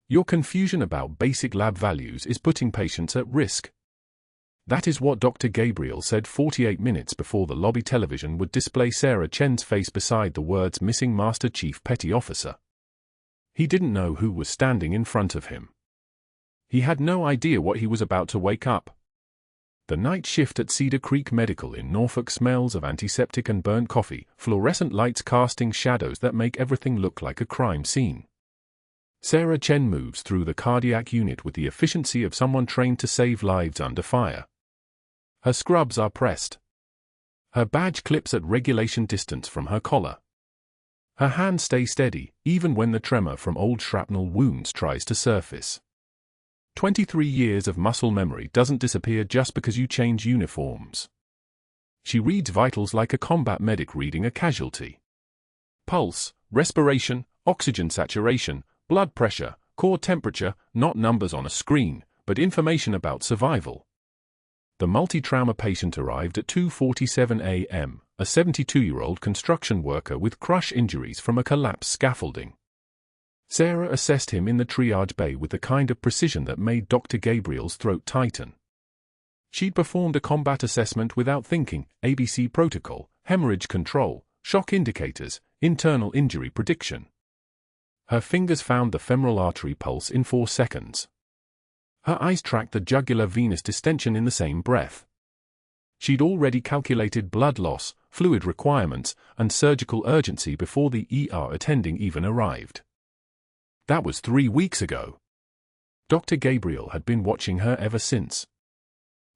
Your confusion about basic lab values is putting patients at risk. That is what Dr. Gabriel said 48 minutes before the lobby television would display Sarah Chen's face beside the words "Missing Master Chief Petty Officer." He didn't know who was standing in front of him. He had no idea what he was about to wake up. The night shift at Cedar Creek Medical in Norfolk smells of antiseptic and burnt coffee, fluorescent lights casting shadows that make everything look like a crime scene. Sarah Chen moves through the cardiac unit with the efficiency of someone trained to save lives under fire. Her scrubs are pressed. Her badge clips at regulation distance from her collar. Her hands stay steady, even when the tremor from old shrapnel wounds tries to surface. 23 years of muscle memory doesn't disappear just because you change uniforms. She reads vitals like a combat medic reading a casualty. Pulse, respiration, oxygen saturation, blood pressure, core temperature, not numbers on a screen, but information about survival. The multi-trauma patient arrived at 2:47 a.m., a 72-year-old construction worker with crush injuries from a collapsed scaffolding. Sarah assessed him in the triage bay with the kind of precision that made Dr. Gabriel's throat tighten. She'd performed a combat assessment without thinking: ABC protocol, hemorrhage control, shock indicators, internal injury prediction. Her fingers found the femoral artery pulse in 4 seconds. Her eyes tracked the jugular venous distension in the same breath. She'd already calculated blood loss, fluid requirements, and surgical urgency before the ER attending even arrived. That was 3 weeks ago. Dr. Gabriel had been watching her ever since.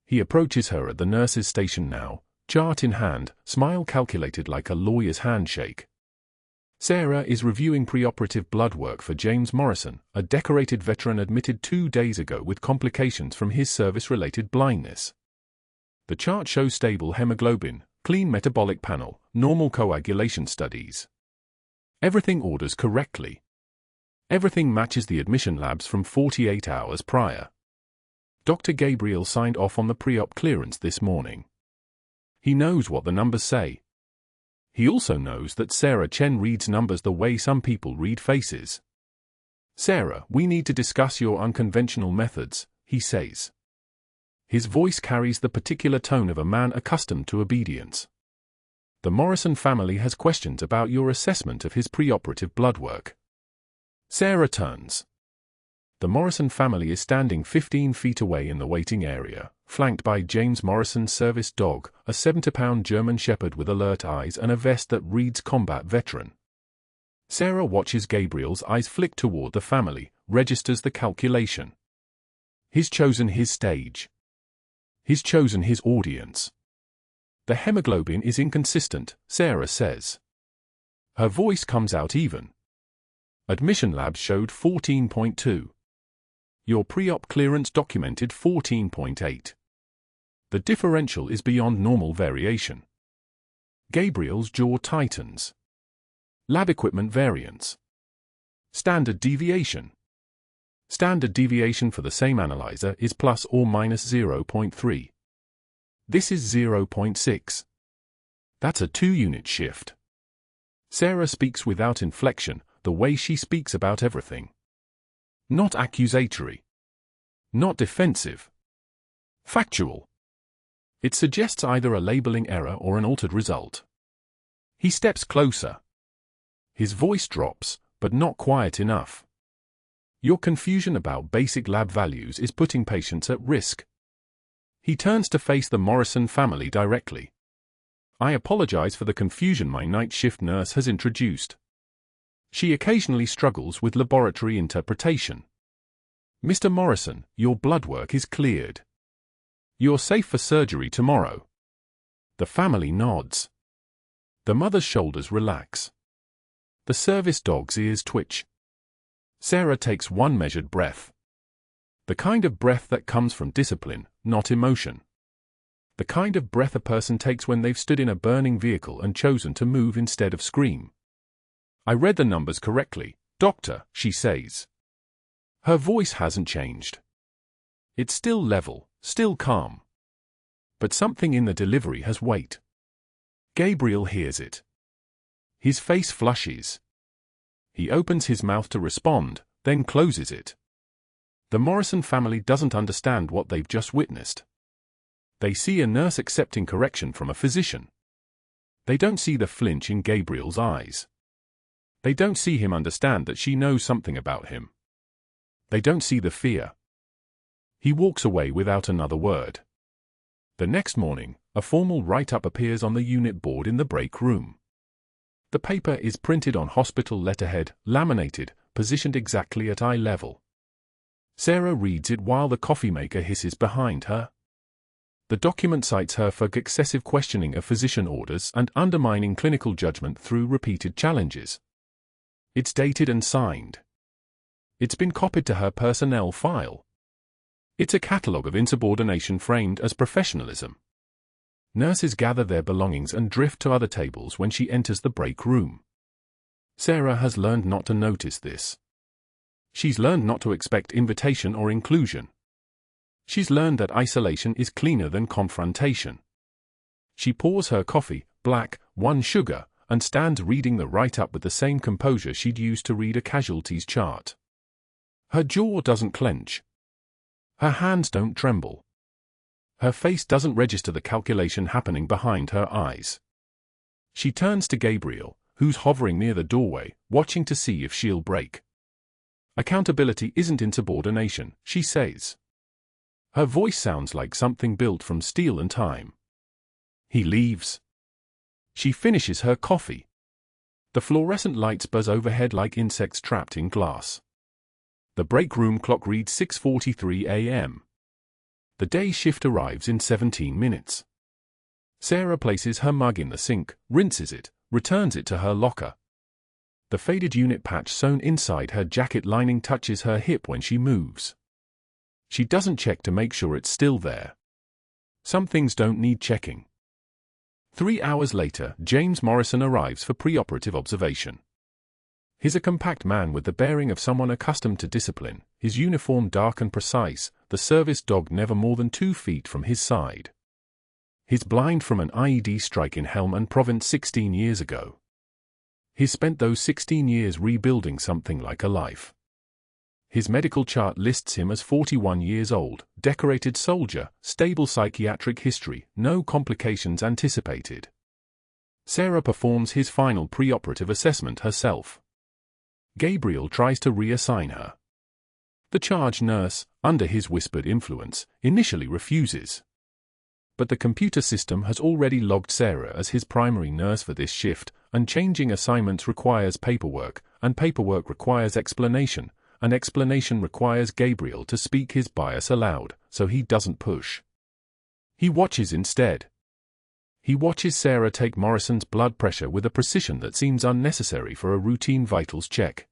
He approaches her at the nurse's station now, chart in hand, smile calculated like a lawyer's handshake. Sarah is reviewing preoperative blood work for James Morrison, a decorated veteran admitted 2 days ago with complications from his service-related blindness. The chart shows stable hemoglobin, clean metabolic panel, normal coagulation studies. Everything orders correctly. Everything matches the admission labs from 48 hours prior. Dr. Gabriel signed off on the pre-op clearance this morning. He knows what the numbers say. He also knows that Sarah Chen reads numbers the way some people read faces. "Sarah, we need to discuss your unconventional methods," he says. His voice carries the particular tone of a man accustomed to obedience. "The Morrison family has questions about your assessment of his preoperative blood work." Sarah turns. The Morrison family is standing 15 feet away in the waiting area, flanked by James Morrison's service dog, a 70-pound German Shepherd with alert eyes and a vest that reads combat veteran. Sarah watches Gabriel's eyes flick toward the family, registers the calculation. He's chosen his stage. He's chosen his audience. "The hemoglobin is inconsistent," Sarah says. Her voice comes out even. "Admission labs showed 14.2. Your pre-op clearance documented 14.8. The differential is beyond normal variation." Gabriel's jaw tightens. Lab equipment variance. Standard deviation. Standard deviation for the same analyzer is plus or minus 0.3. This is 0.6. That's a 2-unit shift. Sarah speaks without inflection, the way she speaks about everything. Not accusatory. Not defensive. Factual. It suggests either a labeling error or an altered result. He steps closer. His voice drops, but not quiet enough. "Your confusion about basic lab values is putting patients at risk." He turns to face the Morrison family directly. "I apologize for the confusion my night shift nurse has introduced. She occasionally struggles with laboratory interpretation. Mr. Morrison, your blood work is cleared. You're safe for surgery tomorrow." The family nods. The mother's shoulders relax. The service dog's ears twitch. Sarah takes one measured breath. The kind of breath that comes from discipline, not emotion. The kind of breath a person takes when they've stood in a burning vehicle and chosen to move instead of scream. "I read the numbers correctly, doctor," she says. Her voice hasn't changed. It's still level, still calm. But something in the delivery has weight. Gabriel hears it. His face flushes. He opens his mouth to respond, then closes it. The Morrison family doesn't understand what they've just witnessed. They see a nurse accepting correction from a physician. They don't see the flinch in Gabriel's eyes. They don't see him understand that she knows something about him. They don't see the fear. He walks away without another word. The next morning, a formal write-up appears on the unit board in the break room. The paper is printed on hospital letterhead, laminated, positioned exactly at eye level. Sarah reads it while the coffee maker hisses behind her. The document cites her for excessive questioning of physician orders and undermining clinical judgment through repeated challenges. It's dated and signed. It's been copied to her personnel file. It's a catalogue of insubordination framed as professionalism. Nurses gather their belongings and drift to other tables when she enters the break room. Sarah has learned not to notice this. She's learned not to expect invitation or inclusion. She's learned that isolation is cleaner than confrontation. She pours her coffee, black, 1 sugar, and stands reading the write-up with the same composure she'd used to read a casualties chart. Her jaw doesn't clench. Her hands don't tremble. Her face doesn't register the calculation happening behind her eyes. She turns to Gabriel, who's hovering near the doorway, watching to see if she'll break. Accountability isn't insubordination, she says. Her voice sounds like something built from steel and time. He leaves. She finishes her coffee. The fluorescent lights buzz overhead like insects trapped in glass. The break room clock reads 6:43 a.m. The day shift arrives in 17 minutes. Sarah places her mug in the sink, rinses it, returns it to her locker. The faded unit patch sewn inside her jacket lining touches her hip when she moves. She doesn't check to make sure it's still there. Some things don't need checking. 3 hours later, James Morrison arrives for preoperative observation. He's a compact man with the bearing of someone accustomed to discipline, his uniform dark and precise, the service dog never more than 2 feet from his side. He's blind from an IED strike in Helm and Province 16 years ago. He's spent those 16 years rebuilding something like a life. His medical chart lists him as 41 years old, decorated soldier, stable psychiatric history, no complications anticipated. Sarah performs his final preoperative assessment herself. Gabriel tries to reassign her. The charge nurse, under his whispered influence, initially refuses. But the computer system has already logged Sarah as his primary nurse for this shift, and changing assignments requires paperwork, and paperwork requires explanation, and explanation requires Gabriel to speak his bias aloud, so he doesn't push. He watches instead. He watches Sarah take Morrison's blood pressure with a precision that seems unnecessary for a routine vitals check.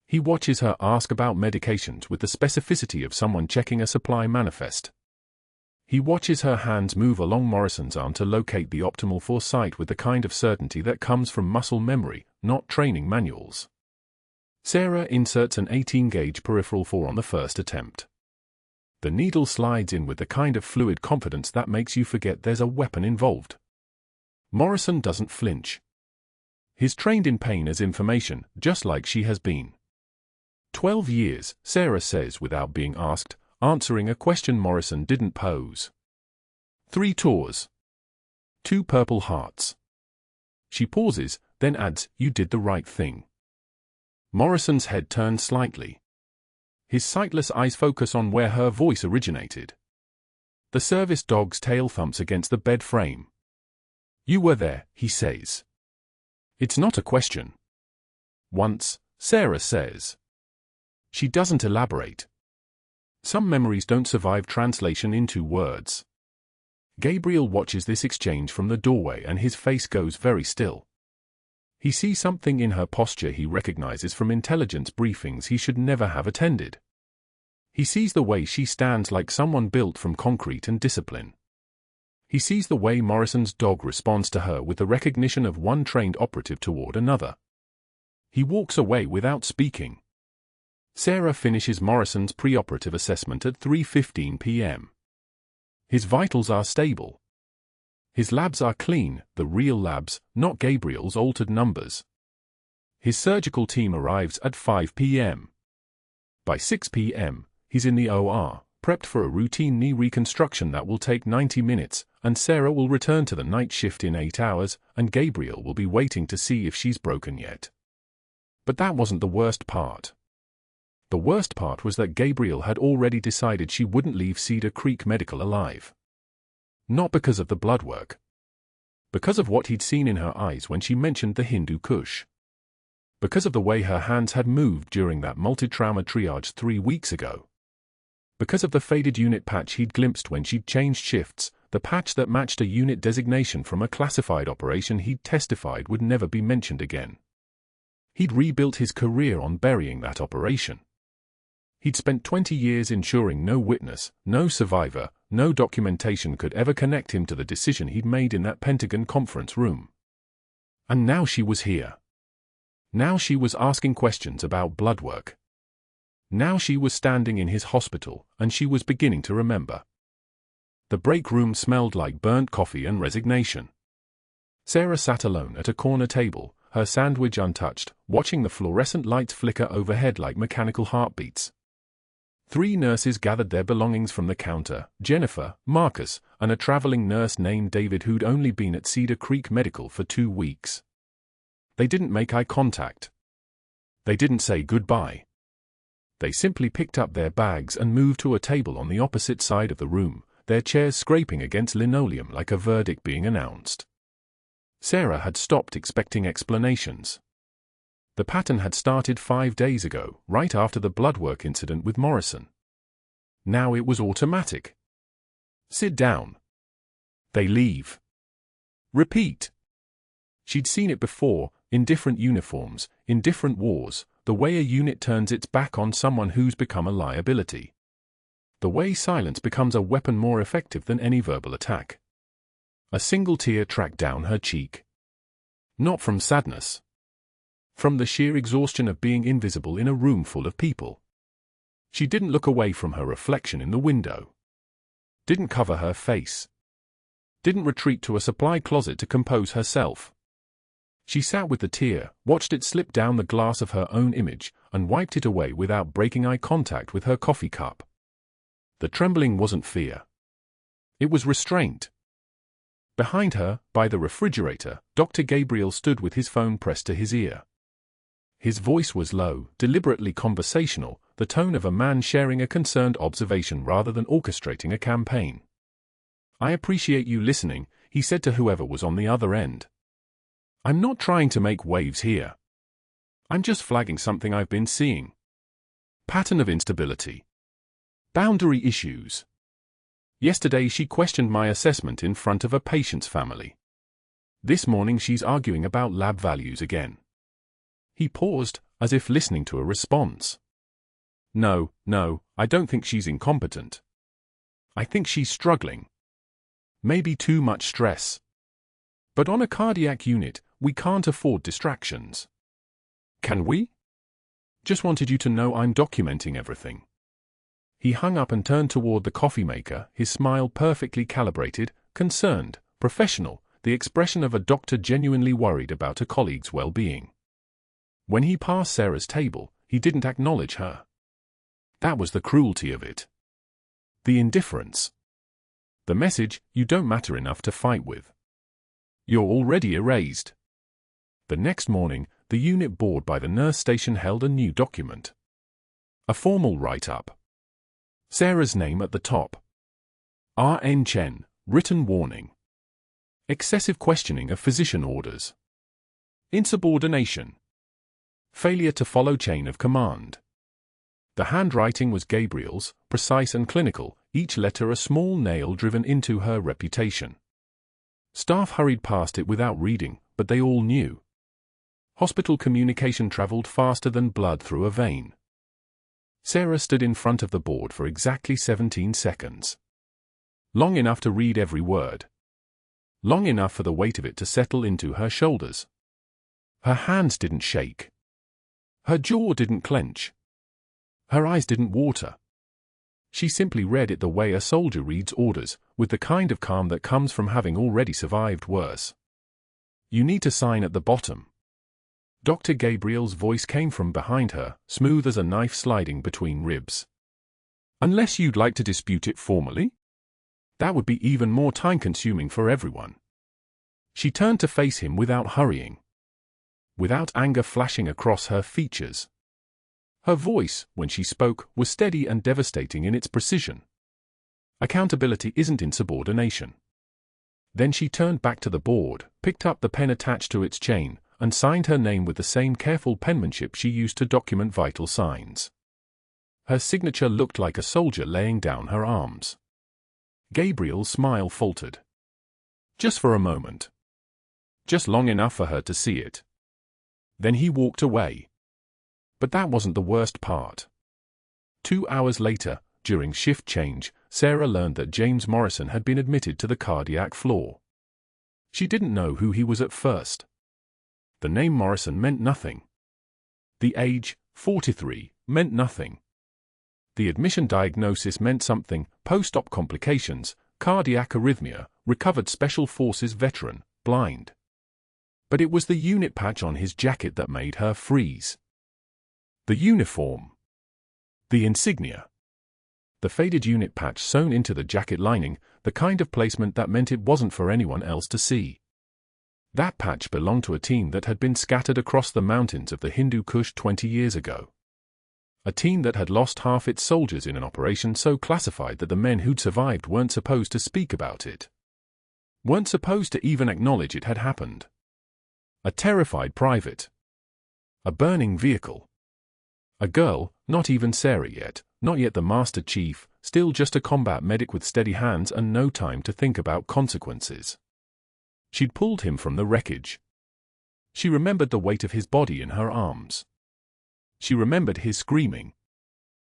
He watches her ask about medications with the specificity of someone checking a supply manifest. He watches her hands move along Morrison's arm to locate the optimal foresight with the kind of certainty that comes from muscle memory, not training manuals. Sarah inserts an 18-gauge peripheral 4 on the first attempt. The needle slides in with the kind of fluid confidence that makes you forget there's a weapon involved. Morrison doesn't flinch. He's trained in pain as information, just like she has been. 12 years, Sarah says without being asked, answering a question Morrison didn't pose. 3 tours. 2 Purple Hearts. She pauses, then adds, "You did the right thing." Morrison's head turns slightly. His sightless eyes focus on where her voice originated. The service dog's tail thumps against the bed frame. "You were there," he says. It's not a question. "Once," Sarah says. She doesn't elaborate. Some memories don't survive translation into words. Gabriel watches this exchange from the doorway and his face goes very still. He sees something in her posture he recognizes from intelligence briefings he should never have attended. He sees the way she stands like someone built from concrete and discipline. He sees the way Morrison's dog responds to her with the recognition of one trained operative toward another. He walks away without speaking. Sarah finishes Morrison's preoperative assessment at 3:15 p.m. His vitals are stable. His labs are clean, the real labs, not Gabriel's altered numbers. His surgical team arrives at 5 p.m. By 6 p.m., he's in the OR, prepped for a routine knee reconstruction that will take 90 minutes, and Sarah will return to the night shift in 8 hours, and Gabriel will be waiting to see if she's broken yet. But that wasn't the worst part. The worst part was that Gabriel had already decided she wouldn't leave Cedar Creek Medical alive. Not because of the blood work. Because of what he'd seen in her eyes when she mentioned the Hindu Kush. Because of the way her hands had moved during that multi-trauma triage 3 weeks ago. Because of the faded unit patch he'd glimpsed when she'd changed shifts, the patch that matched a unit designation from a classified operation he'd testified would never be mentioned again. He'd rebuilt his career on burying that operation. He'd spent 20 years ensuring no witness, no survivor, no documentation could ever connect him to the decision he'd made in that Pentagon conference room. And now she was here. Now she was asking questions about blood work. Now she was standing in his hospital, and she was beginning to remember. The break room smelled like burnt coffee and resignation. Sarah sat alone at a corner table, her sandwich untouched, watching the fluorescent lights flicker overhead like mechanical heartbeats. 3 nurses gathered their belongings from the counter, Jennifer, Marcus, and a traveling nurse named David who'd only been at Cedar Creek Medical for 2 weeks. They didn't make eye contact. They didn't say goodbye. They simply picked up their bags and moved to a table on the opposite side of the room, their chairs scraping against linoleum like a verdict being announced. Sarah had stopped expecting explanations. The pattern had started 5 days ago, right after the blood work incident with Morrison. Now it was automatic. Sit down. They leave. Repeat. She'd seen it before, in different uniforms, in different wars, the way a unit turns its back on someone who's become a liability. The way silence becomes a weapon more effective than any verbal attack. A single tear tracked down her cheek. Not from sadness. From the sheer exhaustion of being invisible in a room full of people. She didn't look away from her reflection in the window. Didn't cover her face. Didn't retreat to a supply closet to compose herself. She sat with the tear, watched it slip down the glass of her own image, and wiped it away without breaking eye contact with her coffee cup. The trembling wasn't fear. It was restraint. Behind her, by the refrigerator, Dr. Gabriel stood with his phone pressed to his ear. His voice was low, deliberately conversational, the tone of a man sharing a concerned observation rather than orchestrating a campaign. "I appreciate you listening," he said to whoever was on the other end. "I'm not trying to make waves here. I'm just flagging something I've been seeing. Pattern of instability. Boundary issues. Yesterday she questioned my assessment in front of a patient's family. This morning she's arguing about lab values again." He paused, as if listening to a response. No, I don't think she's incompetent. I think she's struggling. Maybe too much stress. But on a cardiac unit, we can't afford distractions. Can we? Just wanted you to know I'm documenting everything. He hung up and turned toward the coffee maker, his smile perfectly calibrated, concerned, professional, the expression of a doctor genuinely worried about a colleague's well-being. When he passed Sarah's table, he didn't acknowledge her. That was the cruelty of it. The indifference. The message, you don't matter enough to fight with. You're already erased. The next morning, the unit board by the nurse station held a new document. A formal write-up. Sarah's name at the top. R.N. Chen, written warning. Excessive questioning of physician orders. Insubordination. Failure to follow chain of command. The handwriting was Gabriel's, precise and clinical, each letter a small nail driven into her reputation. Staff hurried past it without reading, but they all knew. Hospital communication traveled faster than blood through a vein. Sarah stood in front of the board for exactly 17 seconds. Long enough to read every word. Long enough for the weight of it to settle into her shoulders. Her hands didn't shake. Her jaw didn't clench. Her eyes didn't water. She simply read it the way a soldier reads orders, with the kind of calm that comes from having already survived worse. You need to sign at the bottom. Dr. Gabriel's voice came from behind her, smooth as a knife sliding between ribs. Unless you'd like to dispute it formally? That would be even more time-consuming for everyone. She turned to face him without hurrying, without anger flashing across her features. Her voice, when she spoke, was steady and devastating in its precision. Accountability isn't insubordination. Then she turned back to the board, picked up the pen attached to its chain, and signed her name with the same careful penmanship she used to document vital signs. Her signature looked like a soldier laying down her arms. Gabriel's smile faltered. Just for a moment. Just long enough for her to see it. Then he walked away. But that wasn't the worst part. 2 hours later, during shift change, Sarah learned that James Morrison had been admitted to the cardiac floor. She didn't know who he was at first. The name Morrison meant nothing. The age, 43, meant nothing. The admission diagnosis meant something: post-op complications, cardiac arrhythmia, recovered Special Forces veteran, blind. But it was the unit patch on his jacket that made her freeze. The uniform. The insignia. The faded unit patch sewn into the jacket lining, the kind of placement that meant it wasn't for anyone else to see. That patch belonged to a team that had been scattered across the mountains of the Hindu Kush 20 years ago. A team that had lost half its soldiers in an operation so classified that the men who'd survived weren't supposed to speak about it. Weren't supposed to even acknowledge it had happened. A terrified private. A burning vehicle. A girl, not even Sarah yet, not yet the Master Chief, still just a combat medic with steady hands and no time to think about consequences. She'd pulled him from the wreckage. She remembered the weight of his body in her arms. She remembered his screaming.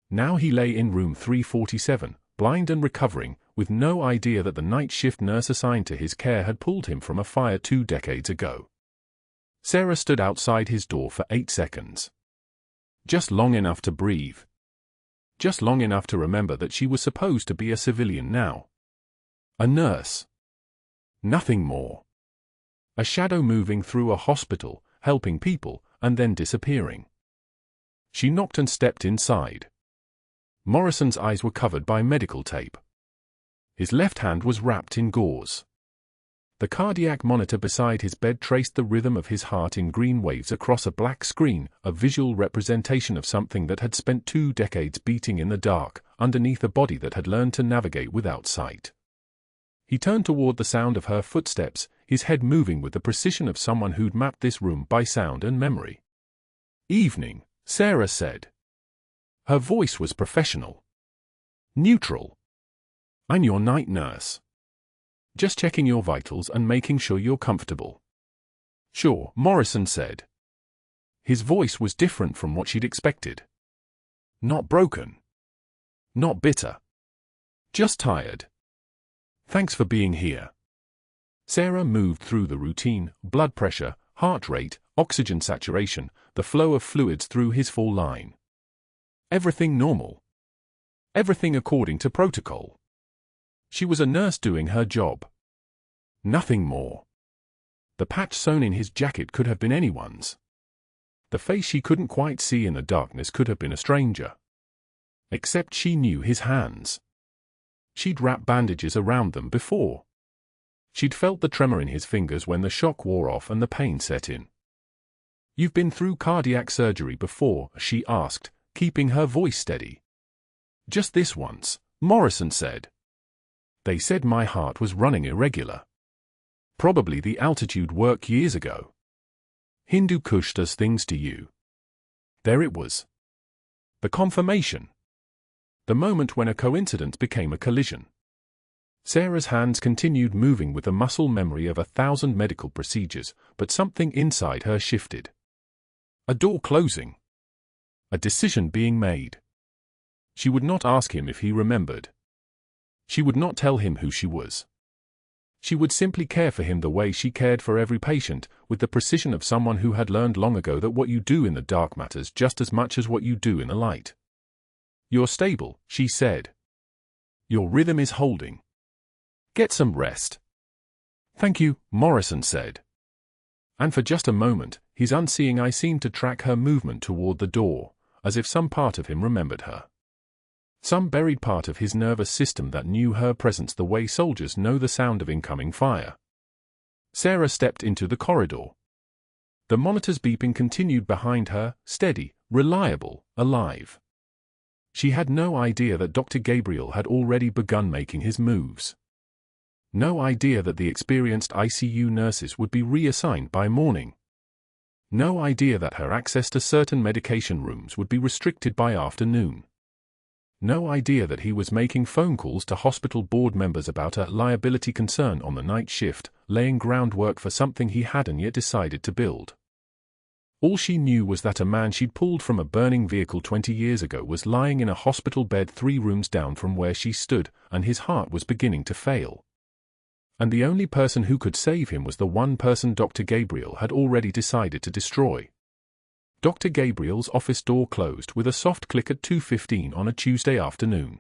Now he lay in room 347, blind and recovering, with no idea that the night shift nurse assigned to his care had pulled him from a fire 2 decades ago. Sarah stood outside his door for 8 seconds. Just long enough to breathe. Just long enough to remember that she was supposed to be a civilian now. A nurse. Nothing more. A shadow moving through a hospital, helping people, and then disappearing. She knocked and stepped inside. Morrison's eyes were covered by medical tape. His left hand was wrapped in gauze. The cardiac monitor beside his bed traced the rhythm of his heart in green waves across a black screen, a visual representation of something that had spent 2 decades beating in the dark, underneath a body that had learned to navigate without sight. He turned toward the sound of her footsteps, his head moving with the precision of someone who'd mapped this room by sound and memory. "Evening," Sarah said. Her voice was professional. Neutral. "I'm your night nurse. Just checking your vitals and making sure you're comfortable." "Sure," Morrison said. His voice was different from what she'd expected. Not broken. Not bitter. Just tired. "Thanks for being here." Sarah moved through the routine: blood pressure, heart rate, oxygen saturation, the flow of fluids through his full line. Everything normal. Everything according to protocol. She was a nurse doing her job. Nothing more. The patch sewn in his jacket could have been anyone's. The face she couldn't quite see in the darkness could have been a stranger. Except she knew his hands. She'd wrapped bandages around them before. She'd felt the tremor in his fingers when the shock wore off and the pain set in. "You've been through cardiac surgery before?" she asked, keeping her voice steady. "Just this once," Morrison said. "They said my heart was running irregular. Probably the altitude work years ago. Hindu Kush does things to you." There it was. The confirmation. The moment when a coincidence became a collision. Sarah's hands continued moving with the muscle memory of 1,000 medical procedures, but something inside her shifted. A door closing. A decision being made. She would not ask him if he remembered. She would not tell him who she was. She would simply care for him the way she cared for every patient, with the precision of someone who had learned long ago that what you do in the dark matters just as much as what you do in the light. "You're stable," she said. "Your rhythm is holding. Get some rest." "Thank you," Morrison said. And for just a moment, his unseeing eye seemed to track her movement toward the door, as if some part of him remembered her. Some buried part of his nervous system that knew her presence the way soldiers know the sound of incoming fire. Sarah stepped into the corridor. The monitor's beeping continued behind her, steady, reliable, alive. She had no idea that Dr. Gabriel had already begun making his moves. No idea that the experienced ICU nurses would be reassigned by morning. No idea that her access to certain medication rooms would be restricted by afternoon. No idea that he was making phone calls to hospital board members about a liability concern on the night shift, laying groundwork for something he hadn't yet decided to build. All she knew was that a man she'd pulled from a burning vehicle 20 years ago was lying in a hospital bed 3 rooms down from where she stood, and his heart was beginning to fail. And the only person who could save him was the one person Dr. Gabriel had already decided to destroy. Dr. Gabriel's office door closed with a soft click at 2:15 on a Tuesday afternoon.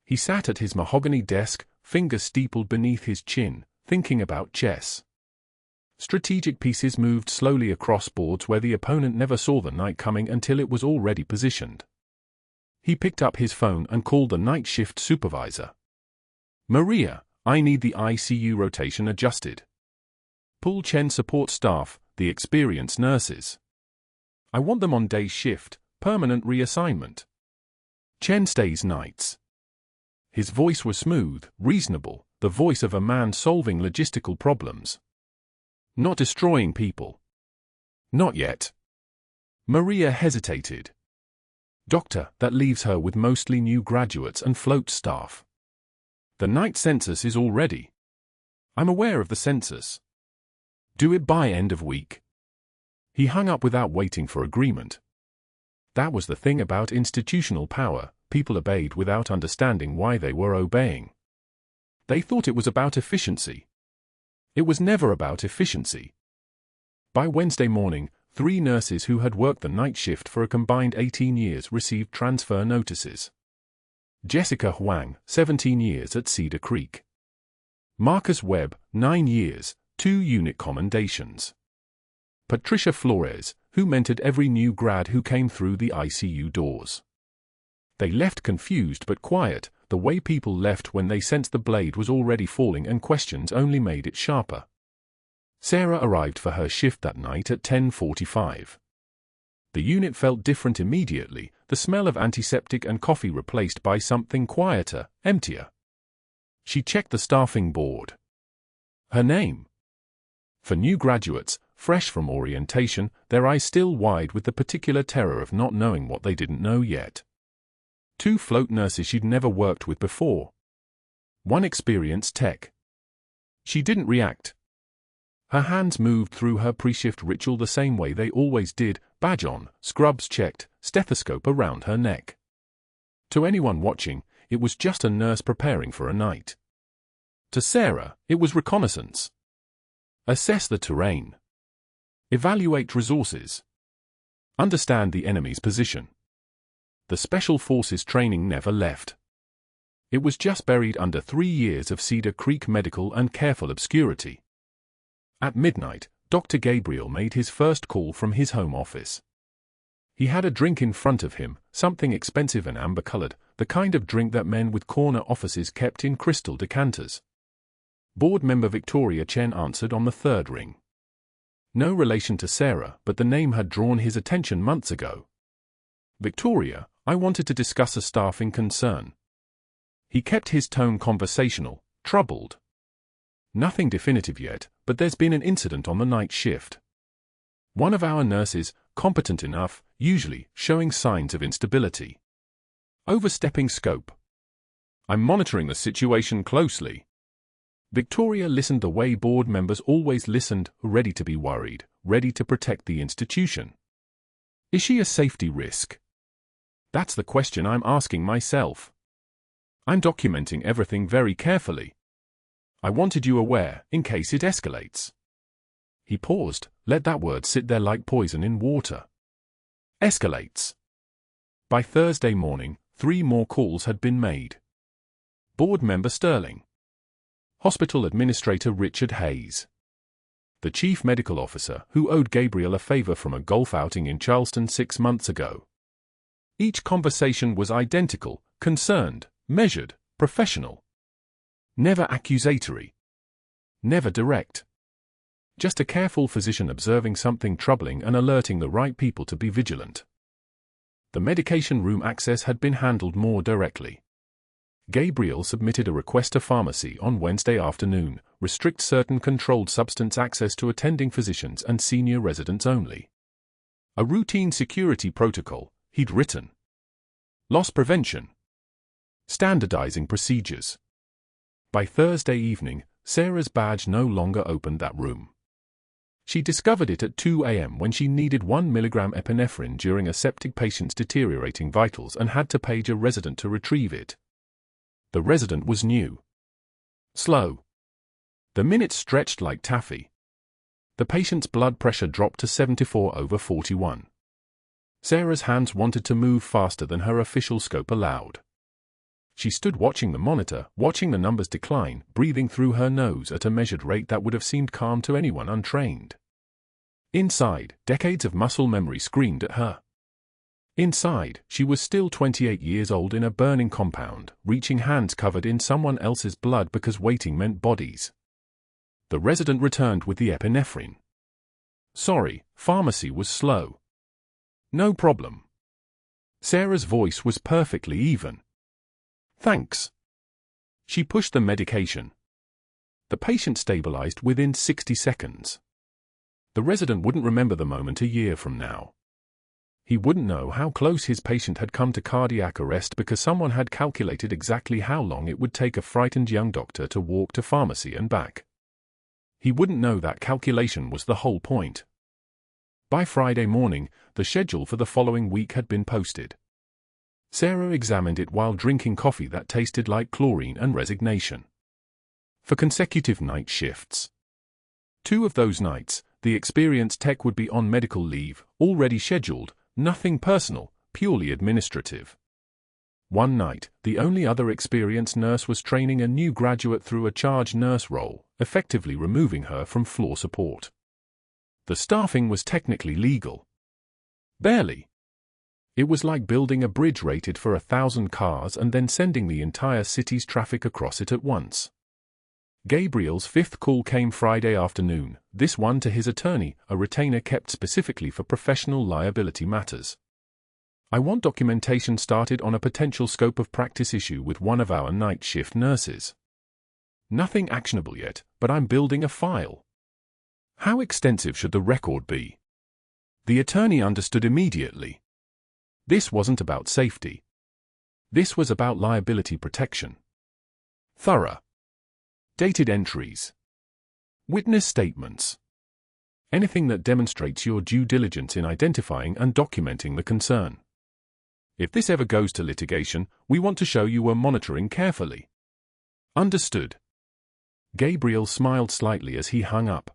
He sat at his mahogany desk, fingers steepled beneath his chin, thinking about chess. Strategic pieces moved slowly across boards where the opponent never saw the knight coming until it was already positioned. He picked up his phone and called the night shift supervisor. "Maria, I need the ICU rotation adjusted. Pull Chen support staff, the experienced nurses. I want them on day shift, permanent reassignment. Chen stays nights." His voice was smooth, reasonable, the voice of a man solving logistical problems. Not destroying people. Not yet. Maria hesitated. "Doctor, that leaves her with mostly new graduates and float staff. The night census is all ready. I'm aware of the census. Do it by end of week." He hung up without waiting for agreement. That was the thing about institutional power, people obeyed without understanding why they were obeying. They thought it was about efficiency. It was never about efficiency. By Wednesday morning, 3 nurses who had worked the night shift for a combined 18 years received transfer notices. Jessica Huang, 17 years at Cedar Creek. Marcus Webb, 9 years, 2 unit commendations. Patricia Flores, who mentored every new grad who came through the ICU doors. They left confused but quiet, the way people left when they sensed the blade was already falling and questions only made it sharper. Sarah arrived for her shift that night at 10:45. The unit felt different immediately, the smell of antiseptic and coffee replaced by something quieter, emptier. She checked the staffing board. Her name. For new graduates, fresh from orientation, their eyes still wide with the particular terror of not knowing what they didn't know yet. 2 float nurses she'd never worked with before. 1 experienced tech. She didn't react. Her hands moved through her pre-shift ritual the same way they always did, badge on, scrubs checked, stethoscope around her neck. To anyone watching, it was just a nurse preparing for a night. To Sarah, it was reconnaissance. Assess the terrain. Evaluate resources. Understand the enemy's position. The Special Forces training never left. It was just buried under 3 years of Cedar Creek Medical and careful obscurity. At midnight, Dr. Gabriel made his first call from his home office. He had a drink in front of him, something expensive and amber-colored, the kind of drink that men with corner offices kept in crystal decanters. Board member Victoria Chen answered on the 3rd ring. No relation to Sarah, but the name had drawn his attention months ago. "Victoria, I wanted to discuss a staffing concern." He kept his tone conversational, troubled. "Nothing definitive yet, but there's been an incident on the night shift. One of our nurses, competent enough, usually, showing signs of instability. Overstepping scope. I'm monitoring the situation closely." Victoria listened the way board members always listened, ready to be worried, ready to protect the institution. "Is she a safety risk? That's the question I'm asking myself. I'm documenting everything very carefully. I wanted you aware, in case it escalates." He paused, let that word sit there like poison in water. Escalates. By Thursday morning, 3 more calls had been made. Board member Sterling. Hospital Administrator Richard Hayes. The Chief Medical Officer who owed Gabriel a favor from a golf outing in Charleston 6 months ago. Each conversation was identical, concerned, measured, professional. Never accusatory. Never direct. Just a careful physician observing something troubling and alerting the right people to be vigilant. The medication room access had been handled more directly. Gabriel submitted a request to pharmacy on Wednesday afternoon, restrict certain controlled substance access to attending physicians and senior residents only. A routine security protocol, he'd written. Loss prevention. Standardizing procedures. By Thursday evening, Sarah's badge no longer opened that room. She discovered it at 2 a.m. when she needed 1 milligram epinephrine during a septic patient's deteriorating vitals and had to page a resident to retrieve it. The resident was new. Slow. The minutes stretched like taffy. The patient's blood pressure dropped to 74/41. Sarah's hands wanted to move faster than her official scope allowed. She stood watching the monitor, watching the numbers decline, breathing through her nose at a measured rate that would have seemed calm to anyone untrained. Inside, decades of muscle memory screamed at her. Inside, she was still 28 years old in a burning compound, reaching hands covered in someone else's blood because waiting meant bodies. The resident returned with the epinephrine. Sorry, pharmacy was slow. No problem. Sarah's voice was perfectly even. Thanks. She pushed the medication. The patient stabilized within 60 seconds. The resident wouldn't remember the moment a year from now. He wouldn't know how close his patient had come to cardiac arrest because someone had calculated exactly how long it would take a frightened young doctor to walk to pharmacy and back. He wouldn't know that calculation was the whole point. By Friday morning, the schedule for the following week had been posted. Sarah examined it while drinking coffee that tasted like chlorine and resignation. For consecutive night shifts. 2 of those nights, the experienced tech would be on medical leave, already scheduled, nothing personal, purely administrative. One night, the only other experienced nurse was training a new graduate through a charge nurse role, effectively removing her from floor support. The staffing was technically legal. Barely. It was like building a bridge rated for 1,000 cars and then sending the entire city's traffic across it at once. Gabriel's 5th call came Friday afternoon, this one to his attorney, a retainer kept specifically for professional liability matters. I want documentation started on a potential scope of practice issue with one of our night shift nurses. Nothing actionable yet, but I'm building a file. How extensive should the record be? The attorney understood immediately. This wasn't about safety. This was about liability protection. Thorough. Dated entries. Witness statements. Anything that demonstrates your due diligence in identifying and documenting the concern. If this ever goes to litigation, we want to show you were monitoring carefully. Understood. Gabriel smiled slightly as he hung up.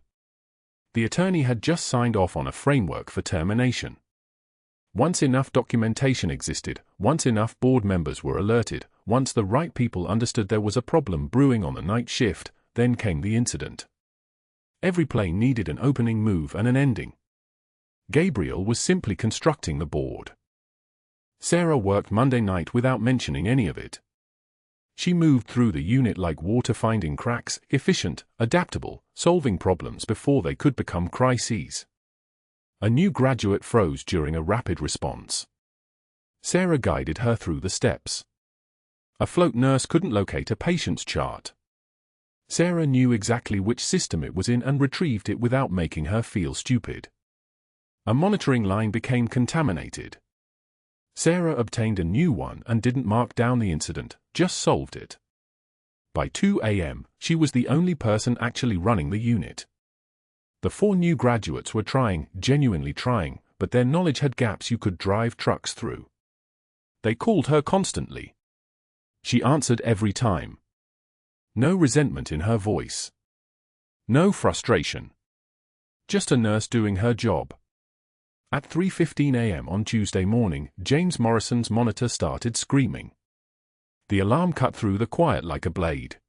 The attorney had just signed off on a framework for termination. Once enough documentation existed, once enough board members were alerted, once the right people understood there was a problem brewing on the night shift, then came the incident. Every play needed an opening move and an ending. Gabriel was simply constructing the board. Sarah worked Monday night without mentioning any of it. She moved through the unit like water finding cracks, efficient, adaptable, solving problems before they could become crises. A new graduate froze during a rapid response. Sarah guided her through the steps. A float nurse couldn't locate a patient's chart. Sarah knew exactly which system it was in and retrieved it without making her feel stupid. A monitoring line became contaminated. Sarah obtained a new one and didn't mark down the incident, just solved it. By 2 a.m., she was the only person actually running the unit. The 4 new graduates were trying, genuinely trying, but their knowledge had gaps you could drive trucks through. They called her constantly. She answered every time. No resentment in her voice. No frustration. Just a nurse doing her job. At 3:15 a.m. on Tuesday morning, James Morrison's monitor started screaming. The alarm cut through the quiet like a blade.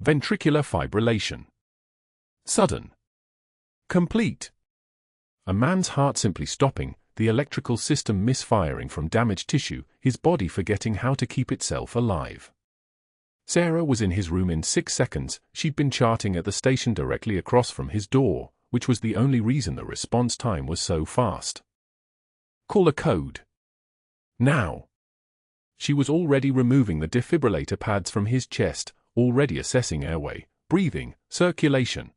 Ventricular fibrillation. Sudden. Complete. A man's heart simply stopping, the electrical system misfiring from damaged tissue, his body forgetting how to keep itself alive. Sarah was in his room in 6 seconds. She'd been charting at the station directly across from his door, which was the only reason the response time was so fast. Call a code. Now. She was already removing the defibrillator pads from his chest, already assessing airway, breathing, circulation.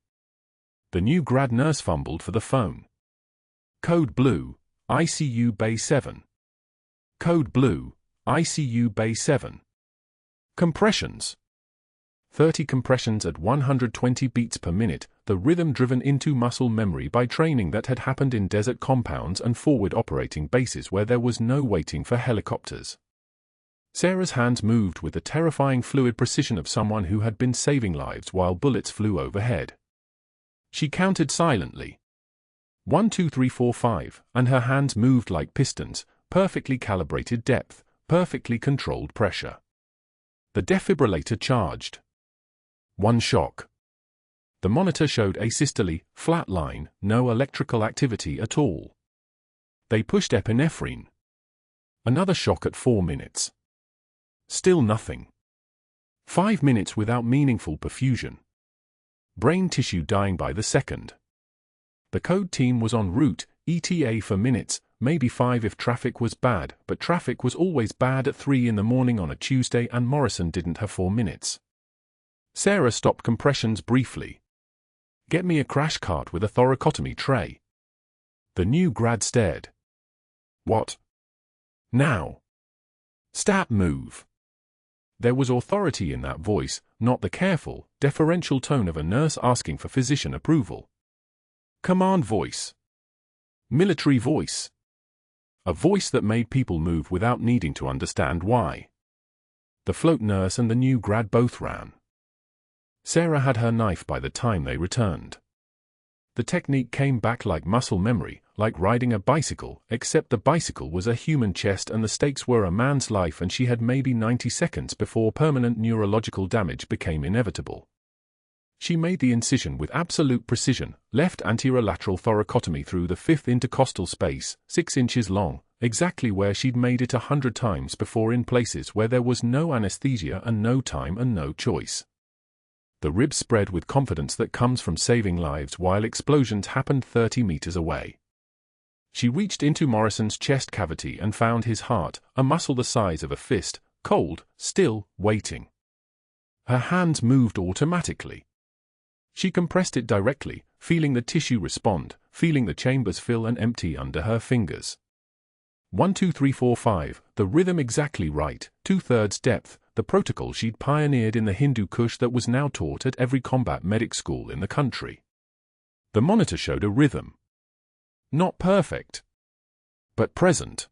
The new grad nurse fumbled for the phone. Code blue, ICU Bay 7. Code blue, ICU Bay 7. Compressions. 30 compressions at 120 beats per minute, the rhythm driven into muscle memory by training that had happened in desert compounds and forward operating bases where there was no waiting for helicopters. Sarah's hands moved with the terrifying fluid precision of someone who had been saving lives while bullets flew overhead. She counted silently. 1, 2, 3, 4, 5, and her hands moved like pistons, perfectly calibrated depth, perfectly controlled pressure. The defibrillator charged. One shock. The monitor showed asystole, flat line, no electrical activity at all. They pushed epinephrine. Another shock at 4 minutes. Still nothing. 5 minutes without meaningful perfusion. Brain tissue dying by the second. The code team was en route, ETA for minutes, maybe 5 if traffic was bad, but traffic was always bad at 3 in the morning on a Tuesday and Morrison didn't have 4 minutes. Sarah stopped compressions briefly. Get me a crash cart with a thoracotomy tray. The new grad stared. What? Now. Stat move. There was authority in that voice, not the careful, deferential tone of a nurse asking for physician approval. Command voice. Military voice. A voice that made people move without needing to understand why. The float nurse and the new grad both ran. Sarah had her knife by the time they returned. The technique came back like muscle memory, like riding a bicycle, except the bicycle was a human chest and the stakes were a man's life, and she had maybe 90 seconds before permanent neurological damage became inevitable. She made the incision with absolute precision, left anterior lateral thoracotomy through the 5th intercostal space, 6 inches long, exactly where she'd made it 100 times before in places where there was no anesthesia and no time and no choice. The ribs spread with confidence that comes from saving lives while explosions happened 30 meters away. She reached into Morrison's chest cavity and found his heart, a muscle the size of a fist, cold, still, waiting. Her hands moved automatically. She compressed it directly, feeling the tissue respond, feeling the chambers fill and empty under her fingers. 1, 2, 3, 4, 5, the rhythm exactly right, 2/3 depth, the protocol she'd pioneered in the Hindu Kush that was now taught at every combat medic school in the country. The monitor showed a rhythm. Not perfect, but present.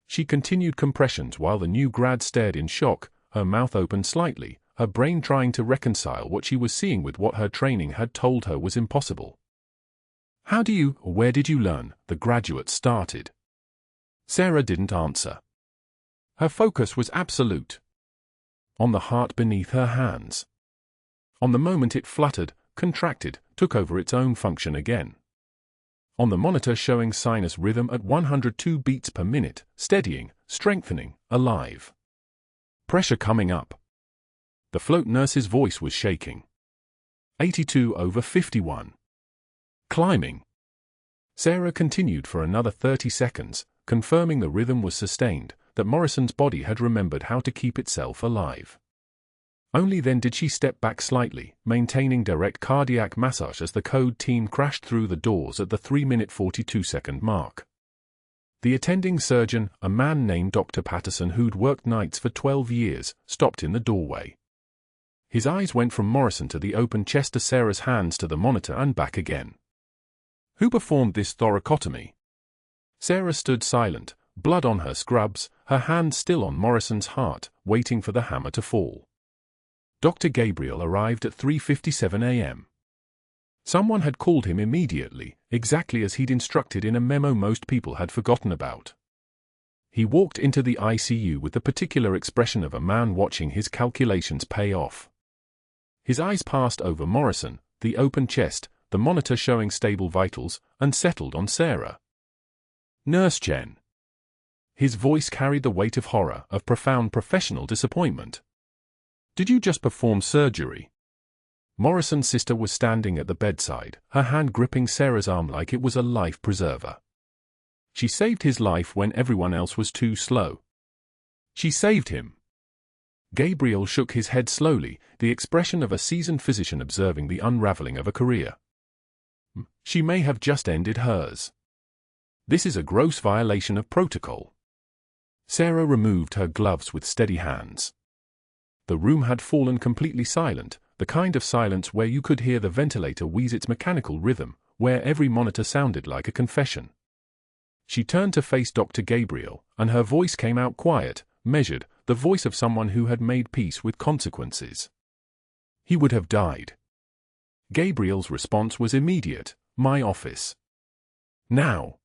She continued compressions while the new grad stared in shock, her mouth open slightly, her brain trying to reconcile what she was seeing with what her training had told her was impossible. How do you, or where did you learn? The graduate started. Sarah didn't answer. Her focus was absolute. On the heart beneath her hands. On the moment it fluttered, contracted, took over its own function again. On the monitor showing sinus rhythm at 102 beats per minute, steadying, strengthening, alive. Pressure coming up. The float nurse's voice was shaking. 82/51. Climbing. Sarah continued for another 30 seconds, confirming the rhythm was sustained, that Morrison's body had remembered how to keep itself alive. Only then did she step back slightly, maintaining direct cardiac massage as the code team crashed through the doors at the 3-minute 42-second mark. The attending surgeon, a man named Dr. Patterson who'd worked nights for 12 years, stopped in the doorway. His eyes went from Morrison to the open chest to Sarah's hands to the monitor and back again. Who performed this thoracotomy? Sarah stood silent, blood on her scrubs, her hand still on Morrison's heart, waiting for the hammer to fall. Dr. Gabriel arrived at 3:57 a.m. Someone had called him immediately, exactly as he'd instructed in a memo most people had forgotten about. He walked into the ICU with the particular expression of a man watching his calculations pay off. His eyes passed over Morrison, the open chest, the monitor showing stable vitals, and settled on Sarah. Nurse Chen. His voice carried the weight of horror, of profound professional disappointment. Did you just perform surgery? Morrison's sister was standing at the bedside, her hand gripping Sarah's arm like it was a life preserver. She saved his life when everyone else was too slow. She saved him. Gabriel shook his head slowly, the expression of a seasoned physician observing the unraveling of a career. She may have just ended hers. This is a gross violation of protocol. Sarah removed her gloves with steady hands. The room had fallen completely silent, the kind of silence where you could hear the ventilator wheeze its mechanical rhythm, where every monitor sounded like a confession. She turned to face Dr. Gabriel, and her voice came out quiet, measured, the voice of someone who had made peace with consequences. He would have died. Gabriel's response was immediate. My office. Now.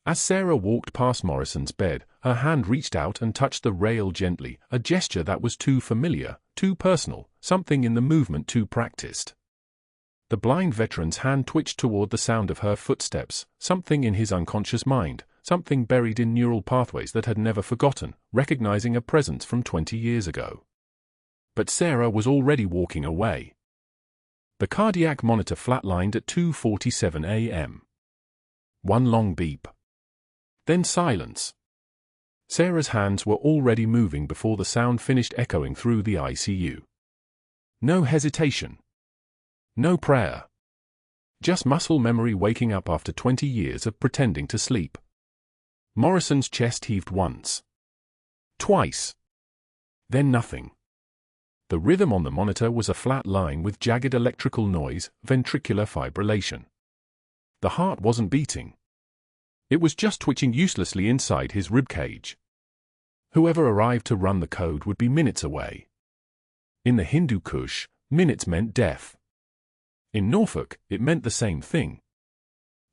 As Sarah walked past Morrison's bed, her hand reached out and touched the rail gently, a gesture that was too familiar, too personal, something in the movement too practiced. The blind veteran's hand twitched toward the sound of her footsteps, something in his unconscious mind, something buried in neural pathways that had never forgotten, recognizing a presence from 20 years ago. But Sarah was already walking away. The cardiac monitor flatlined at 2:47 a.m. One long beep. Then silence. Sarah's hands were already moving before the sound finished echoing through the ICU. No hesitation. No prayer. Just muscle memory waking up after 20 years of pretending to sleep. Morrison's chest heaved once. Twice. Then nothing. The rhythm on the monitor was a flat line with jagged electrical noise, ventricular fibrillation. The heart wasn't beating. It was just twitching uselessly inside his ribcage. Whoever arrived to run the code would be minutes away. In the Hindu Kush, minutes meant death. In Norfolk, it meant the same thing.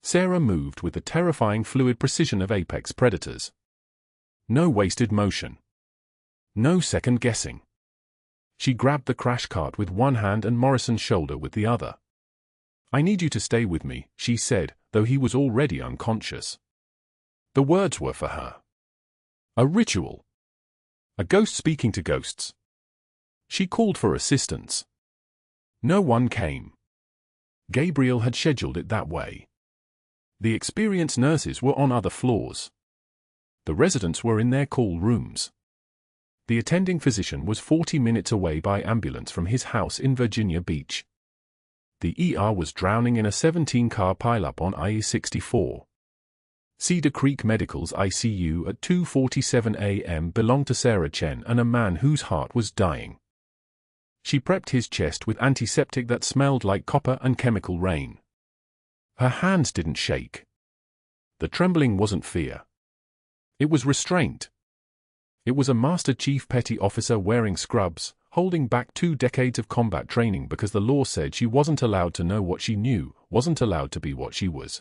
Sarah moved with the terrifying fluid precision of apex predators. No wasted motion. No second guessing. She grabbed the crash cart with one hand and Morrison's shoulder with the other. I need you to stay with me, she said, though he was already unconscious. The words were for her. A ritual. A ghost speaking to ghosts. She called for assistance. No one came. Gabriel had scheduled it that way. The experienced nurses were on other floors. The residents were in their call rooms. The attending physician was 40 minutes away by ambulance from his house in Virginia Beach. The ER was drowning in a 17-car pileup on I-64. Cedar Creek Medical's ICU at 2:47 a.m. belonged to Sarah Chen and a man whose heart was dying. She prepped his chest with antiseptic that smelled like copper and chemical rain. Her hands didn't shake. The trembling wasn't fear. It was restraint. It was a Master Chief Petty Officer wearing scrubs, holding back 2 decades of combat training because the law said she wasn't allowed to know what she knew, wasn't allowed to be what she was.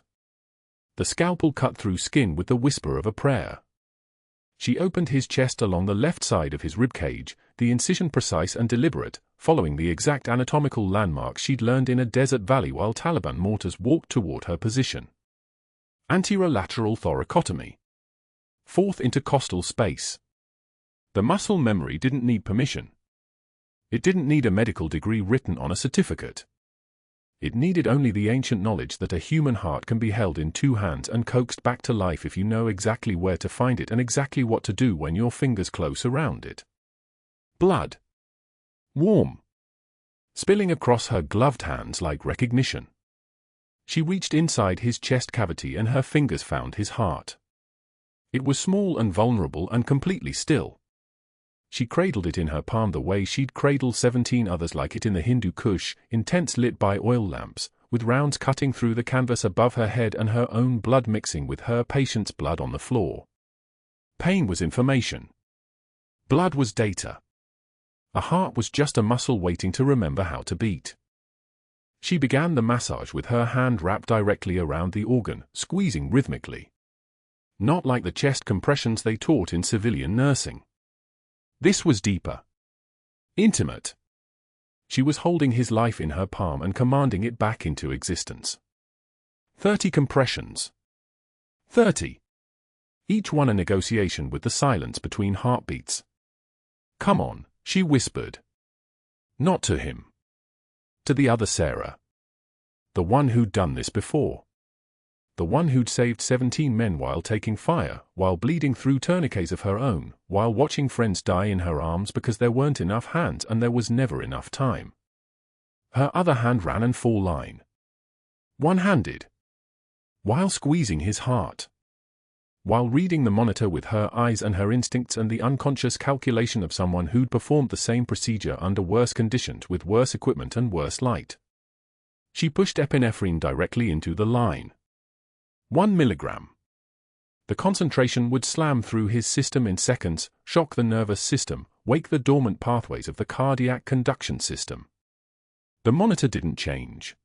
The scalpel cut through skin with the whisper of a prayer. She opened his chest along the left side of his ribcage, the incision precise and deliberate, following the exact anatomical landmarks she'd learned in a desert valley while Taliban mortars walked toward her position. Anterolateral thoracotomy. 4th intercostal space. The muscle memory didn't need permission. It didn't need a medical degree written on a certificate. It needed only the ancient knowledge that a human heart can be held in 2 hands and coaxed back to life if you know exactly where to find it and exactly what to do when your fingers close around it. Blood. Warm. Spilling across her gloved hands like recognition. She reached inside his chest cavity and her fingers found his heart. It was small and vulnerable and completely still. She cradled it in her palm the way she'd cradled 17 others like it in the Hindu Kush, intense lit by oil lamps, with rounds cutting through the canvas above her head and her own blood mixing with her patient's blood on the floor. Pain was information. Blood was data. A heart was just a muscle waiting to remember how to beat. She began the massage with her hand wrapped directly around the organ, squeezing rhythmically. Not like the chest compressions they taught in civilian nursing. This was deeper. Intimate. She was holding his life in her palm and commanding it back into existence. 30 compressions. 30. Each one a negotiation with the silence between heartbeats. "Come on," she whispered. Not to him. To the other Sarah. The one who'd done this before. The one who'd saved 17 men while taking fire, while bleeding through tourniquets of her own, while watching friends die in her arms because there weren't enough hands and there was never enough time. Her other hand ran in full line. One-handed. While squeezing his heart. While reading the monitor with her eyes and her instincts and the unconscious calculation of someone who'd performed the same procedure under worse conditions with worse equipment and worse light. She pushed epinephrine directly into the line. 1 milligram. The concentration would slam through his system in seconds, shock the nervous system, wake the dormant pathways of the cardiac conduction system. The monitor didn't change.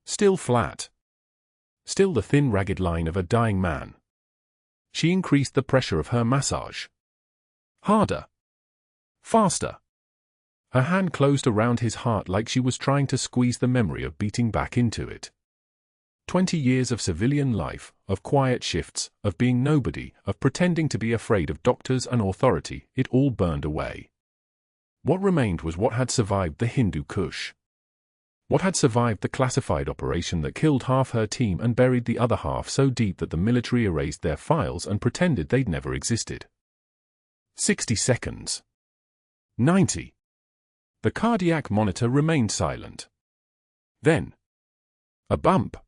Still flat. Still the thin ragged line of a dying man. She increased the pressure of her massage. Harder. Faster. Her hand closed around his heart like she was trying to squeeze the memory of beating back into it. 20 years of civilian life, of quiet shifts, of being nobody, of pretending to be afraid of doctors and authority, it all burned away. What remained was what had survived the Hindu Kush. What had survived the classified operation that killed half her team and buried the other half so deep that the military erased their files and pretended they'd never existed. 60 seconds. 90. The cardiac monitor remained silent. Then. A bump.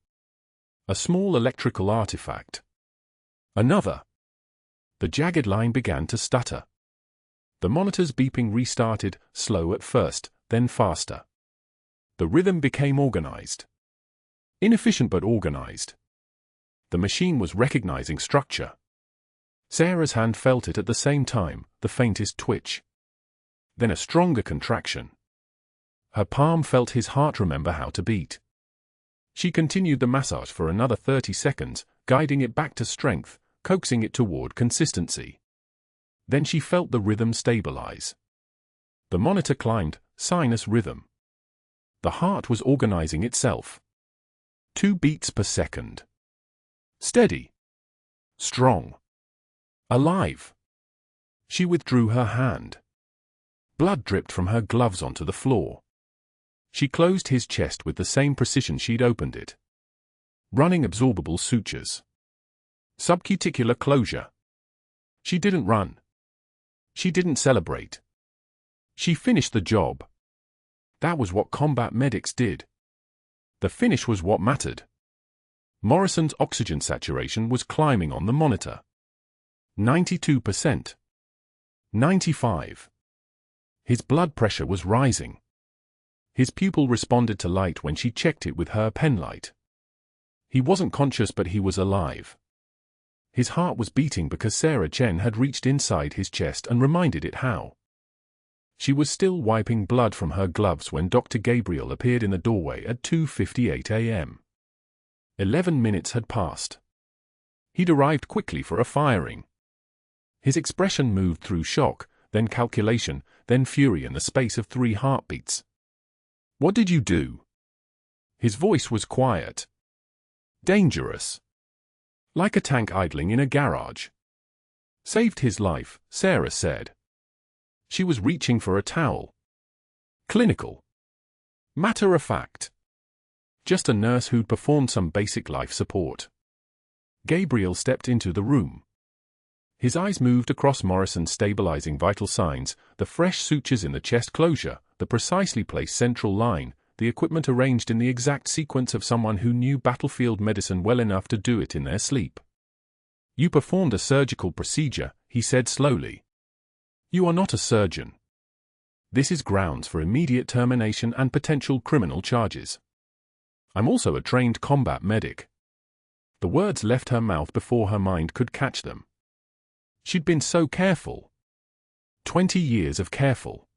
A small electrical artifact. Another. The jagged line began to stutter. The monitor's beeping restarted, slow at first, then faster. The rhythm became organized. Inefficient but organized. The machine was recognizing structure. Sarah's hand felt it at the same time, the faintest twitch. Then a stronger contraction. Her palm felt his heart remember how to beat. She continued the massage for another 30 seconds, guiding it back to strength, coaxing it toward consistency. Then she felt the rhythm stabilize. The monitor climbed, sinus rhythm. The heart was organizing itself. 2 beats per second. Steady. Strong. Alive. She withdrew her hand. Blood dripped from her gloves onto the floor. She closed his chest with the same precision she'd opened it. Running absorbable sutures. Subcuticular closure. She didn't run. She didn't celebrate. She finished the job. That was what combat medics did. The finish was what mattered. Morrison's oxygen saturation was climbing on the monitor. 92%. 95. His blood pressure was rising. His pupil responded to light when she checked it with her penlight. He wasn't conscious but he was alive. His heart was beating because Sarah Chen had reached inside his chest and reminded it how. She was still wiping blood from her gloves when Dr. Gabriel appeared in the doorway at 2:58 a.m. 11 minutes had passed. He'd arrived quickly for a firing. His expression moved through shock, then calculation, then fury in the space of 3 heartbeats. "What did you do?" His voice was quiet. Dangerous. Like a tank idling in a garage. "Saved his life," Sarah said. She was reaching for a towel. Clinical. Matter-of-fact. Just a nurse who'd performed some basic life support. Gabriel stepped into the room. His eyes moved across Morrison's stabilizing vital signs, the fresh sutures in the chest closure, the precisely placed central line, the equipment arranged in the exact sequence of someone who knew battlefield medicine well enough to do it in their sleep. "You performed a surgical procedure," he said slowly. "You are not a surgeon. This is grounds for immediate termination and potential criminal charges. I'm also a trained combat medic." The words left her mouth before her mind could catch them. She'd been so careful. 20 years of careful.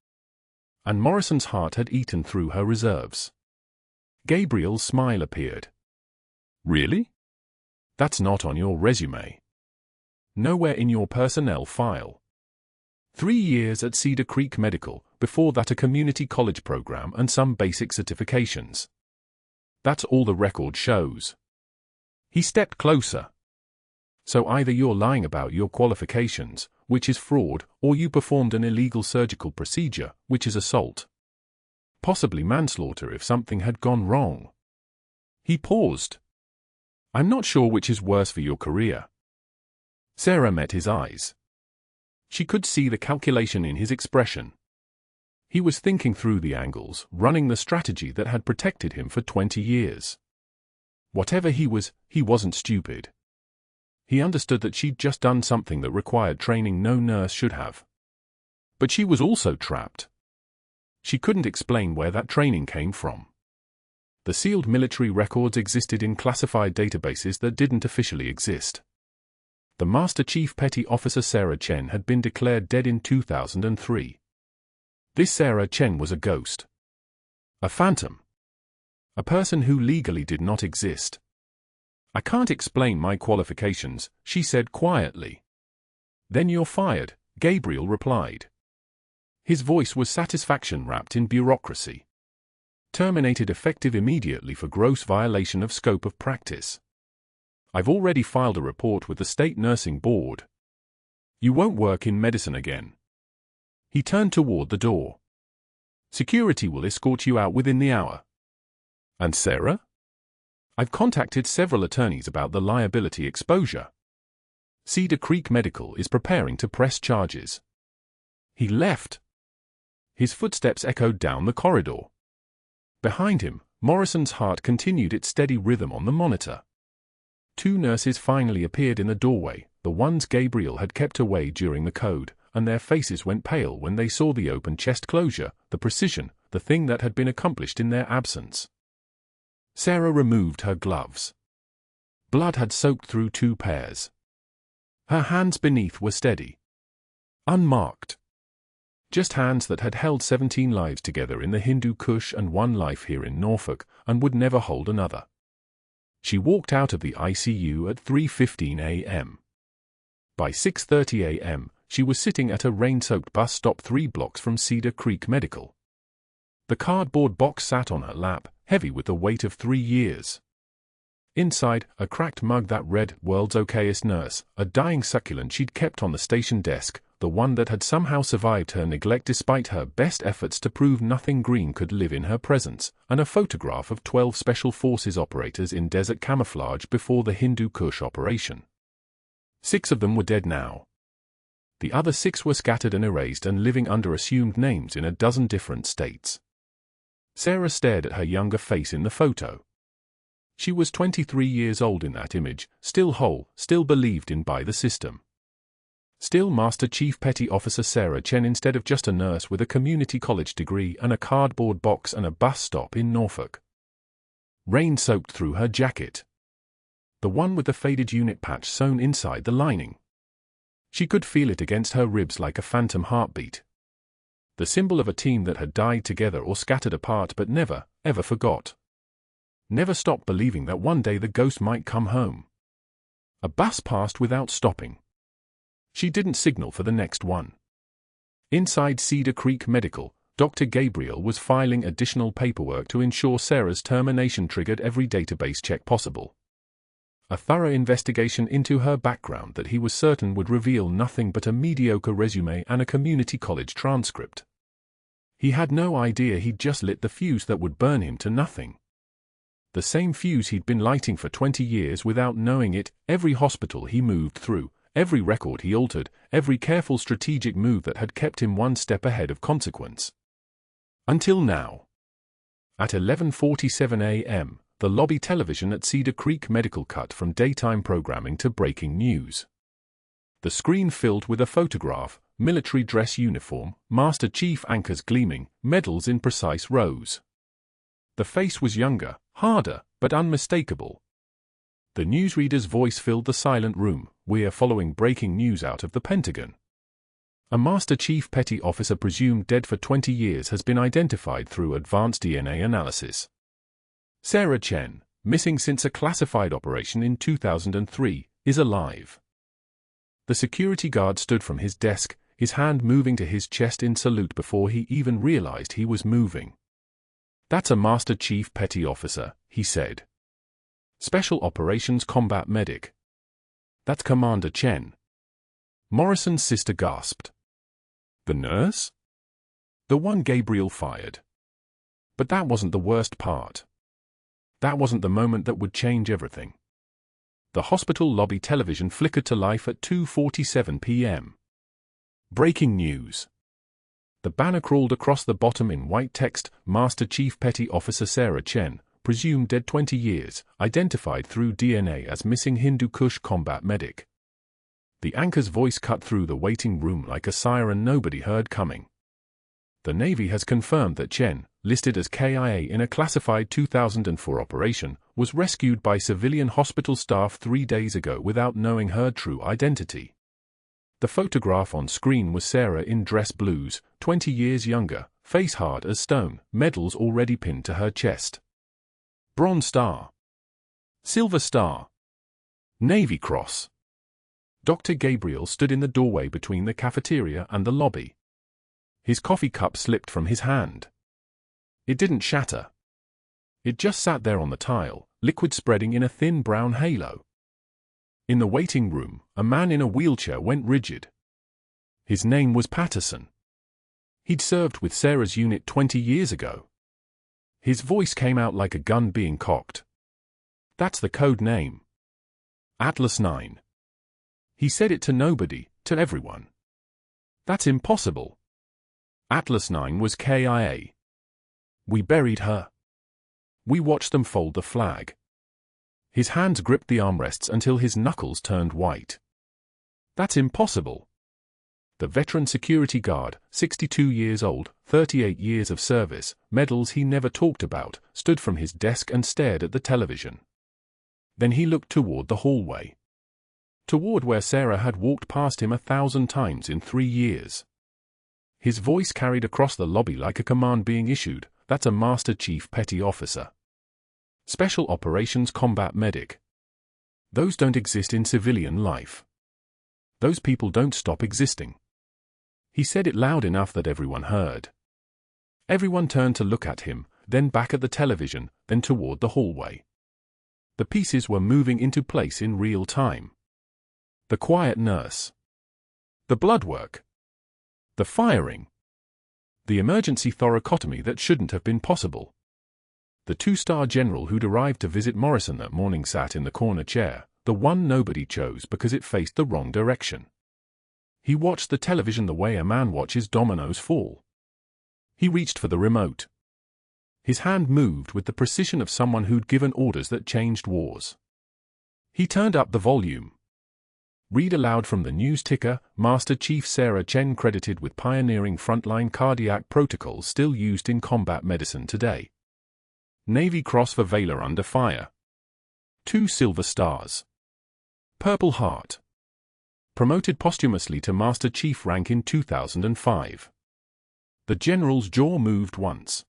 And Morrison's heart had eaten through her reserves. Gabriel's smile appeared. "Really? That's not on your resume. Nowhere in your personnel file. 3 years at Cedar Creek Medical, before that a community college program and some basic certifications. That's all the record shows." He stepped closer. So either you're lying about your qualifications, which is fraud, or you performed an illegal surgical procedure, which is assault. Possibly manslaughter if something had gone wrong. He paused. I'm not sure which is worse for your career. Sarah met his eyes. She could see the calculation in his expression. He was thinking through the angles, running the strategy that had protected him for 20 years. Whatever he wasn't stupid. He understood that she'd just done something that required training no nurse should have. But she was also trapped. She couldn't explain where that training came from. The sealed military records existed in classified databases that didn't officially exist. The Master Chief Petty Officer Sarah Chen had been declared dead in 2003. This Sarah Chen was a ghost. A phantom. A person who legally did not exist. I can't explain my qualifications, she said quietly. Then you're fired, Gabriel replied. His voice was satisfaction wrapped in bureaucracy. Terminated effective immediately for gross violation of scope of practice. I've already filed a report with the State Nursing Board. You won't work in medicine again. He turned toward the door. Security will escort you out within the hour. And Sarah? I've contacted several attorneys about the liability exposure. Cedar Creek Medical is preparing to press charges. He left. His footsteps echoed down the corridor. Behind him, Morrison's heart continued its steady rhythm on the monitor. Two nurses finally appeared in the doorway, the ones Gabriel had kept away during the code, and their faces went pale when they saw the open chest closure, the precision, the thing that had been accomplished in their absence. Sarah removed her gloves. Blood had soaked through two pairs. Her hands beneath were steady. Unmarked. Just hands that had held 17 lives together in the Hindu Kush and one life here in Norfolk, and would never hold another. She walked out of the ICU at 3:15 a.m. By 6:30 a.m., she was sitting at a rain-soaked bus stop 3 blocks from Cedar Creek Medical. The cardboard box sat on her lap, heavy with the weight of 3 years. Inside, a cracked mug that read, "World's Okayest Nurse," a dying succulent she'd kept on the station desk, the one that had somehow survived her neglect despite her best efforts to prove nothing green could live in her presence, and a photograph of 12 Special Forces operators in desert camouflage before the Hindu Kush operation. 6 of them were dead now. The other 6 were scattered and erased and living under assumed names in a dozen different states. Sarah stared at her younger face in the photo. She was 23 years old in that image, still whole, still believed in by the system. Still Master Chief Petty Officer Sarah Chen instead of just a nurse with a community college degree and a cardboard box and a bus stop in Norfolk. Rain soaked through her jacket. The one with the faded unit patch sewn inside the lining. She could feel it against her ribs like a phantom heartbeat. The symbol of a team that had died together or scattered apart but never, ever forgot. Never stopped believing that one day the ghost might come home. A bus passed without stopping. She didn't signal for the next one. Inside Cedar Creek Medical, Dr. Gabriel was filing additional paperwork to ensure Sarah's termination triggered every database check possible. A thorough investigation into her background that he was certain would reveal nothing but a mediocre resume and a community college transcript. He had no idea he'd just lit the fuse that would burn him to nothing. The same fuse he'd been lighting for 20 years without knowing it, every hospital he moved through, every record he altered, every careful strategic move that had kept him one step ahead of consequence. Until now. At 11:47 a.m., the lobby television at Cedar Creek Medical cut from daytime programming to breaking news. The screen filled with a photograph, military dress uniform, Master Chief anchors gleaming, medals in precise rows. The face was younger, harder, but unmistakable. The newsreader's voice filled the silent room. "We're following breaking news out of the Pentagon. A Master Chief Petty Officer presumed dead for 20 years has been identified through advanced DNA analysis. Sarah Chen, missing since a classified operation in 2003, is alive." The security guard stood from his desk, his hand moving to his chest in salute before he even realized he was moving. "That's a Master Chief Petty Officer," he said. "Special Operations Combat Medic. "That's Commander Chen." Morrison's sister gasped. "The nurse?" "The one Gabriel fired." But that wasn't the worst part. That wasn't the moment that would change everything. The hospital lobby television flickered to life at 2:47 p.m. Breaking news. The banner crawled across the bottom in white text: Master Chief Petty Officer Sarah Chen, presumed dead 20 years, identified through DNA as missing Hindu Kush combat medic. The anchor's voice cut through the waiting room like a siren nobody heard coming. The Navy has confirmed that Chen, listed as KIA in a classified 2004 operation, was rescued by civilian hospital staff 3 days ago without knowing her true identity. The photograph on screen was Sarah in dress blues, 20 years younger, face hard as stone, medals already pinned to her chest. Bronze Star. Silver Star. Navy Cross. Dr. Gabriel stood in the doorway between the cafeteria and the lobby. His coffee cup slipped from his hand. It didn't shatter. It just sat there on the tile, liquid spreading in a thin brown halo. In the waiting room, a man in a wheelchair went rigid. His name was Patterson. He'd served with Sarah's unit 20 years ago. His voice came out like a gun being cocked. "That's the code name. Atlas 9. He said it to nobody, to everyone. That's impossible. Atlas 9 was KIA. We buried her. We watched them fold the flag." His hands gripped the armrests until his knuckles turned white. "That's impossible." The veteran security guard, 62 years old, 38 years of service, medals he never talked about, stood from his desk and stared at the television. Then he looked toward the hallway. Toward where Sarah had walked past him 1,000 times in 3 years. His voice carried across the lobby like a command being issued: "That's a Master Chief Petty Officer. Special Operations Combat Medic. Those don't exist in civilian life. Those people don't stop existing." He said it loud enough that everyone heard. Everyone turned to look at him, then back at the television, then toward the hallway. The pieces were moving into place in real time. The quiet nurse. The blood work. The firing. The emergency thoracotomy that shouldn't have been possible. The 2-star general who'd arrived to visit Morrison that morning sat in the corner chair, the one nobody chose because it faced the wrong direction. He watched the television the way a man watches dominoes fall. He reached for the remote. His hand moved with the precision of someone who'd given orders that changed wars. He turned up the volume. Read aloud from the news ticker: Master Chief Sarah Chen credited with pioneering frontline cardiac protocols still used in combat medicine today. Navy Cross for Valor under fire. 2 silver stars. Purple Heart. Promoted posthumously to Master Chief rank in 2005. The general's jaw moved once.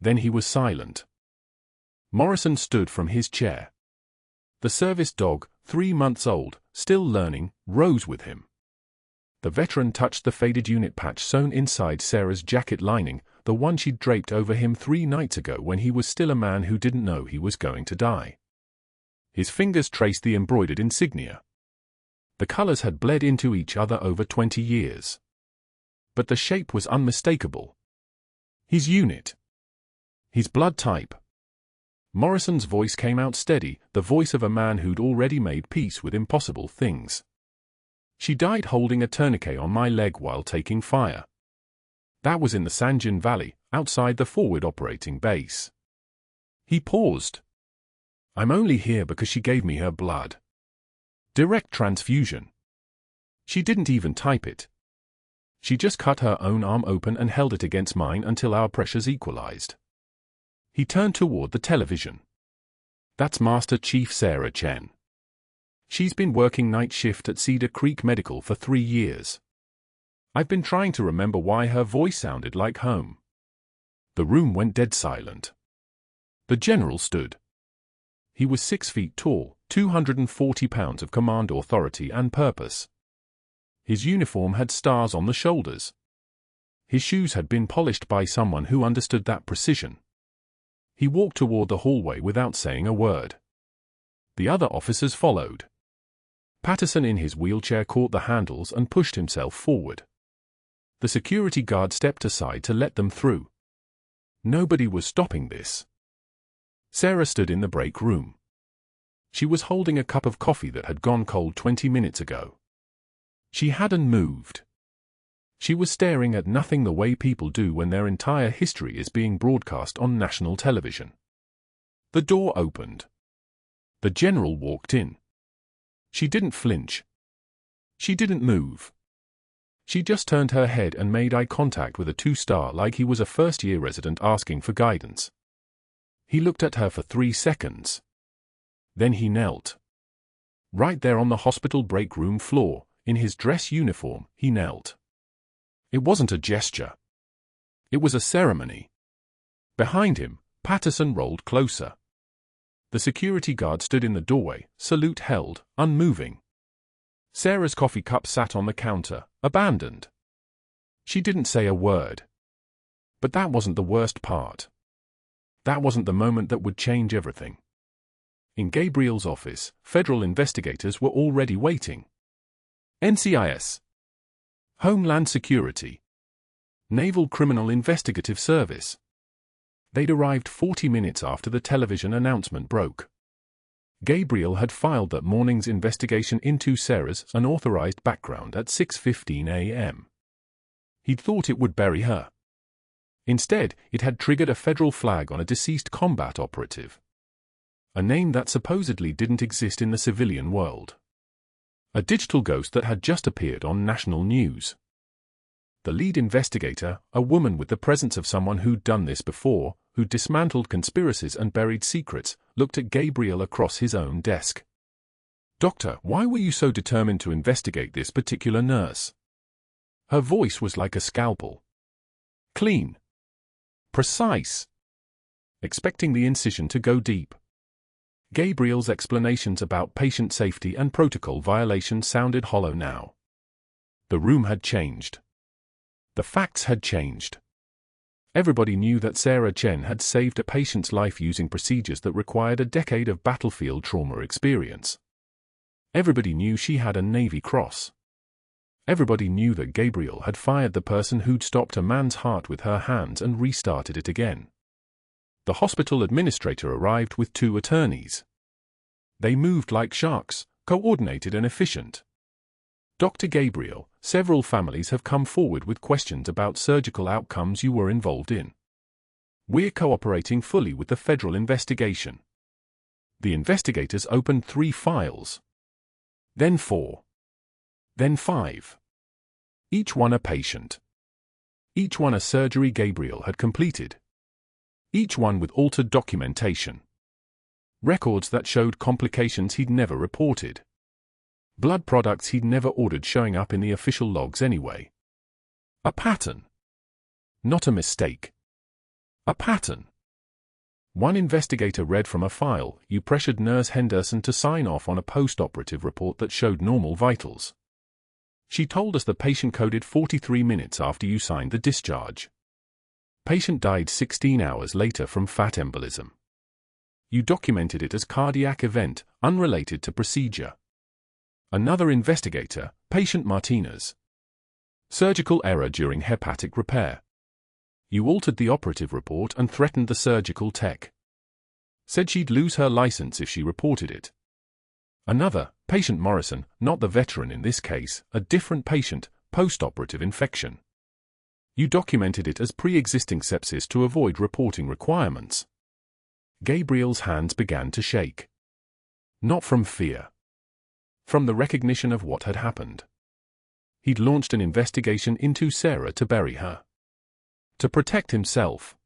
Then he was silent. Morrison stood from his chair. The service dog, 3 months old, still learning, rose with him. The veteran touched the faded unit patch sewn inside Sarah's jacket lining, the one she'd draped over him 3 nights ago when he was still a man who didn't know he was going to die. His fingers traced the embroidered insignia. The colors had bled into each other over 20 years. But the shape was unmistakable. His unit. His blood type. Morrison's voice came out steady, the voice of a man who'd already made peace with impossible things. "She died holding a tourniquet on my leg while taking fire. That was in the Sanjin Valley, outside the forward operating base." He paused. "I'm only here because she gave me her blood. Direct transfusion. She didn't even type it. She just cut her own arm open and held it against mine until our pressures equalized." He turned toward the television. "That's Master Chief Sarah Chen. She's been working night shift at Cedar Creek Medical for 3 years. I've been trying to remember why her voice sounded like home." The room went dead silent. The general stood. He was 6 feet tall, 240 pounds of command authority and purpose. His uniform had stars on the shoulders. His shoes had been polished by someone who understood that precision. He walked toward the hallway without saying a word. The other officers followed. Patterson in his wheelchair caught the handles and pushed himself forward. The security guard stepped aside to let them through. Nobody was stopping this. Sarah stood in the break room. She was holding a cup of coffee that had gone cold 20 minutes ago. She hadn't moved. She was staring at nothing the way people do when their entire history is being broadcast on national television. The door opened. The general walked in. She didn't flinch. She didn't move. She just turned her head and made eye contact with a two-star like he was a first-year resident asking for guidance. He looked at her for 3 seconds. Then he knelt. Right there on the hospital break room floor, in his dress uniform, he knelt. It wasn't a gesture. It was a ceremony. Behind him, Patterson rolled closer. The security guard stood in the doorway, salute held, unmoving. Sarah's coffee cup sat on the counter, abandoned. She didn't say a word. But that wasn't the worst part. That wasn't the moment that would change everything. In Gabriel's office, federal investigators were already waiting. NCIS, Homeland Security, Naval Criminal Investigative Service. They'd arrived 40 minutes after the television announcement broke. Gabriel had filed that morning's investigation into Sarah's unauthorized background at 6:15 a.m. He'd thought it would bury her. Instead, it had triggered a federal flag on a deceased combat operative. A name that supposedly didn't exist in the civilian world. A digital ghost that had just appeared on national news. The lead investigator, a woman with the presence of someone who'd done this before, who dismantled conspiracies and buried secrets, looked at Gabriel across his own desk. "Doctor, why were you so determined to investigate this particular nurse?" Her voice was like a scalpel. Clean. Precise. Expecting the incision to go deep. Gabriel's explanations about patient safety and protocol violations sounded hollow now. The room had changed. The facts had changed. Everybody knew that Sarah Chen had saved a patient's life using procedures that required a decade of battlefield trauma experience. Everybody knew she had a Navy Cross. Everybody knew that Gabriel had fired the person who'd stopped a man's heart with her hands and restarted it again. The hospital administrator arrived with 2 attorneys. They moved like sharks, coordinated and efficient. "Dr. Gabriel, several families have come forward with questions about surgical outcomes you were involved in. We're cooperating fully with the federal investigation." The investigators opened 3 files. Then 4. Then 5. Each one a patient. Each one a surgery Gabriel had completed. Each one with altered documentation. Records that showed complications he'd never reported. Blood products he'd never ordered showing up in the official logs anyway. A pattern. Not a mistake. A pattern. One investigator read from a file, "You pressured Nurse Henderson to sign off on a post-operative report that showed normal vitals. She told us the patient coded 43 minutes after you signed the discharge. Patient died 16 hours later from fat embolism. You documented it as cardiac event, unrelated to procedure." Another investigator, Patient Martinez. "Surgical error during hepatic repair. You altered the operative report and threatened the surgical tech. Said she'd lose her license if she reported it." Another, Patient Morrison, not the veteran in this case, a different patient, post-operative infection. You documented it as pre-existing sepsis to avoid reporting requirements. Gabriel's hands began to shake. Not from fear. From the recognition of what had happened. He'd launched an investigation into Sarah to bury her. To protect himself.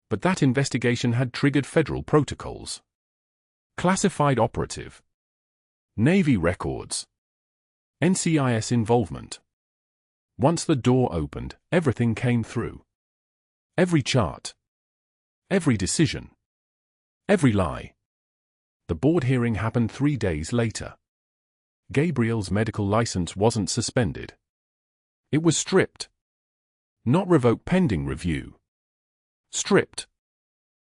But that investigation had triggered federal protocols. Classified operative. Navy records. NCIS involvement. Once the door opened, everything came through. Every chart. Every decision. Every lie. The board hearing happened 3 days later. Gabriel's medical license wasn't suspended. It was stripped. Not revoked pending review. Stripped.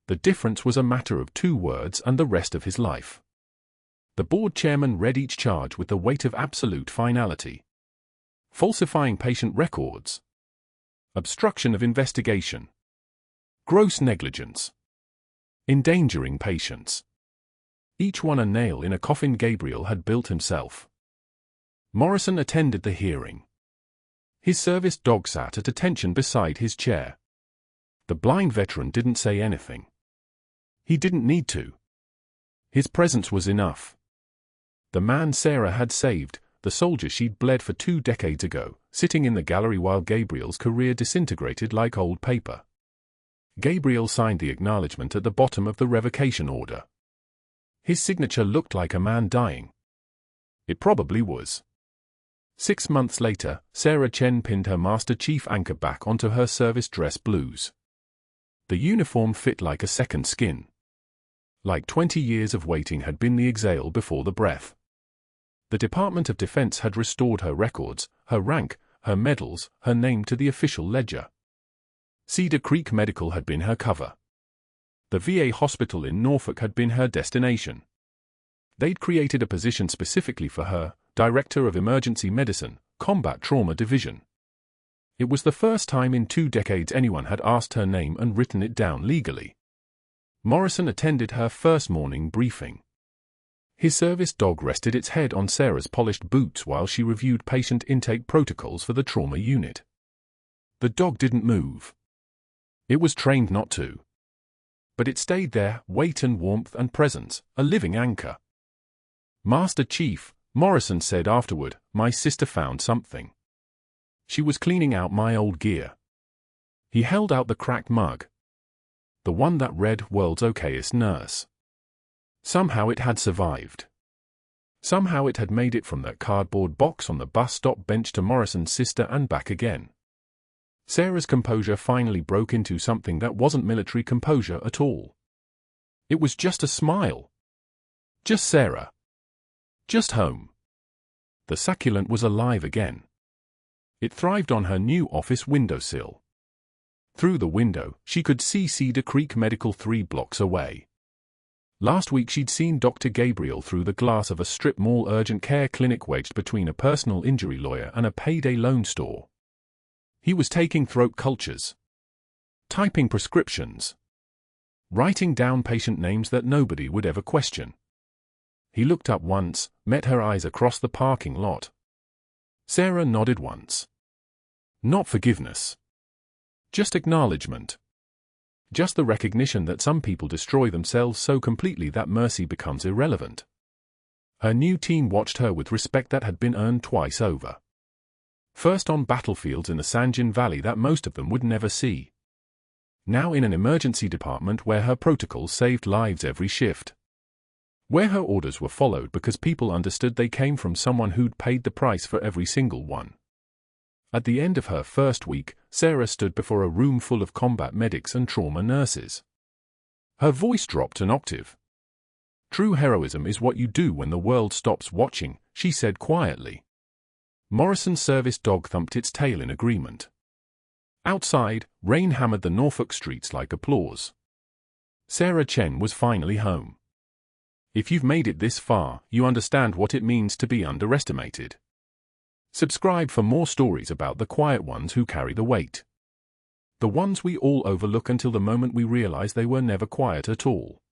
The difference was a matter of 2 words and the rest of his life. The board chairman read each charge with the weight of absolute finality. Falsifying patient records. Obstruction of investigation. Gross negligence. Endangering patients. Each one a nail in a coffin Gabriel had built himself. Morrison attended the hearing. His service dog sat at attention beside his chair. The blind veteran didn't say anything. He didn't need to. His presence was enough. The man Sarah had saved, the soldier she'd bled for 2 decades ago, sitting in the gallery while Gabriel's career disintegrated like old paper. Gabriel signed the acknowledgement at the bottom of the revocation order. His signature looked like a man dying. It probably was. 6 months later, Sarah Chen pinned her Master Chief anchor back onto her service dress blues. The uniform fit like a second skin. Like 20 years of waiting had been the exhale before the breath. The Department of Defense had restored her records, her rank, her medals, her name to the official ledger. Cedar Creek Medical had been her cover. The VA hospital in Norfolk had been her destination. They'd created a position specifically for her, Director of Emergency Medicine, Combat Trauma Division. It was the first time in 2 decades anyone had asked her name and written it down legally. Morrison attended her first morning briefing. His service dog rested its head on Sarah's polished boots while she reviewed patient intake protocols for the trauma unit. The dog didn't move. It was trained not to. But it stayed there, weight and warmth and presence, a living anchor. Master Chief, Morrison said afterward, my sister found something. She was cleaning out my old gear. He held out the cracked mug. The one that read, World's Okayest Nurse. Somehow it had survived. Somehow it had made it from that cardboard box on the bus stop bench to Morrison's sister and back again. Sarah's composure finally broke into something that wasn't military composure at all. It was just a smile. Just Sarah. Just home. The succulent was alive again. It thrived on her new office windowsill. Through the window, she could see Cedar Creek Medical 3 blocks away. Last week she'd seen Dr. Gabriel through the glass of a strip mall urgent care clinic wedged between a personal injury lawyer and a payday loan store. He was taking throat cultures. Typing prescriptions. Writing down patient names that nobody would ever question. He looked up once, met her eyes across the parking lot. Sarah nodded once. Not forgiveness. Just acknowledgement. Just the recognition that some people destroy themselves so completely that mercy becomes irrelevant. Her new team watched her with respect that had been earned twice over. First on battlefields in the Sanjin Valley that most of them would never see. Now in an emergency department where her protocols saved lives every shift. Where her orders were followed because people understood they came from someone who'd paid the price for every single one. At the end of her first week, Sarah stood before a room full of combat medics and trauma nurses. Her voice dropped an octave. True heroism is what you do when the world stops watching, she said quietly. Morrison's service dog thumped its tail in agreement. Outside, rain hammered the Norfolk streets like applause. Sarah Chen was finally home. If you've made it this far, you understand what it means to be underestimated. Subscribe for more stories about the quiet ones who carry the weight. The ones we all overlook until the moment we realize they were never quiet at all.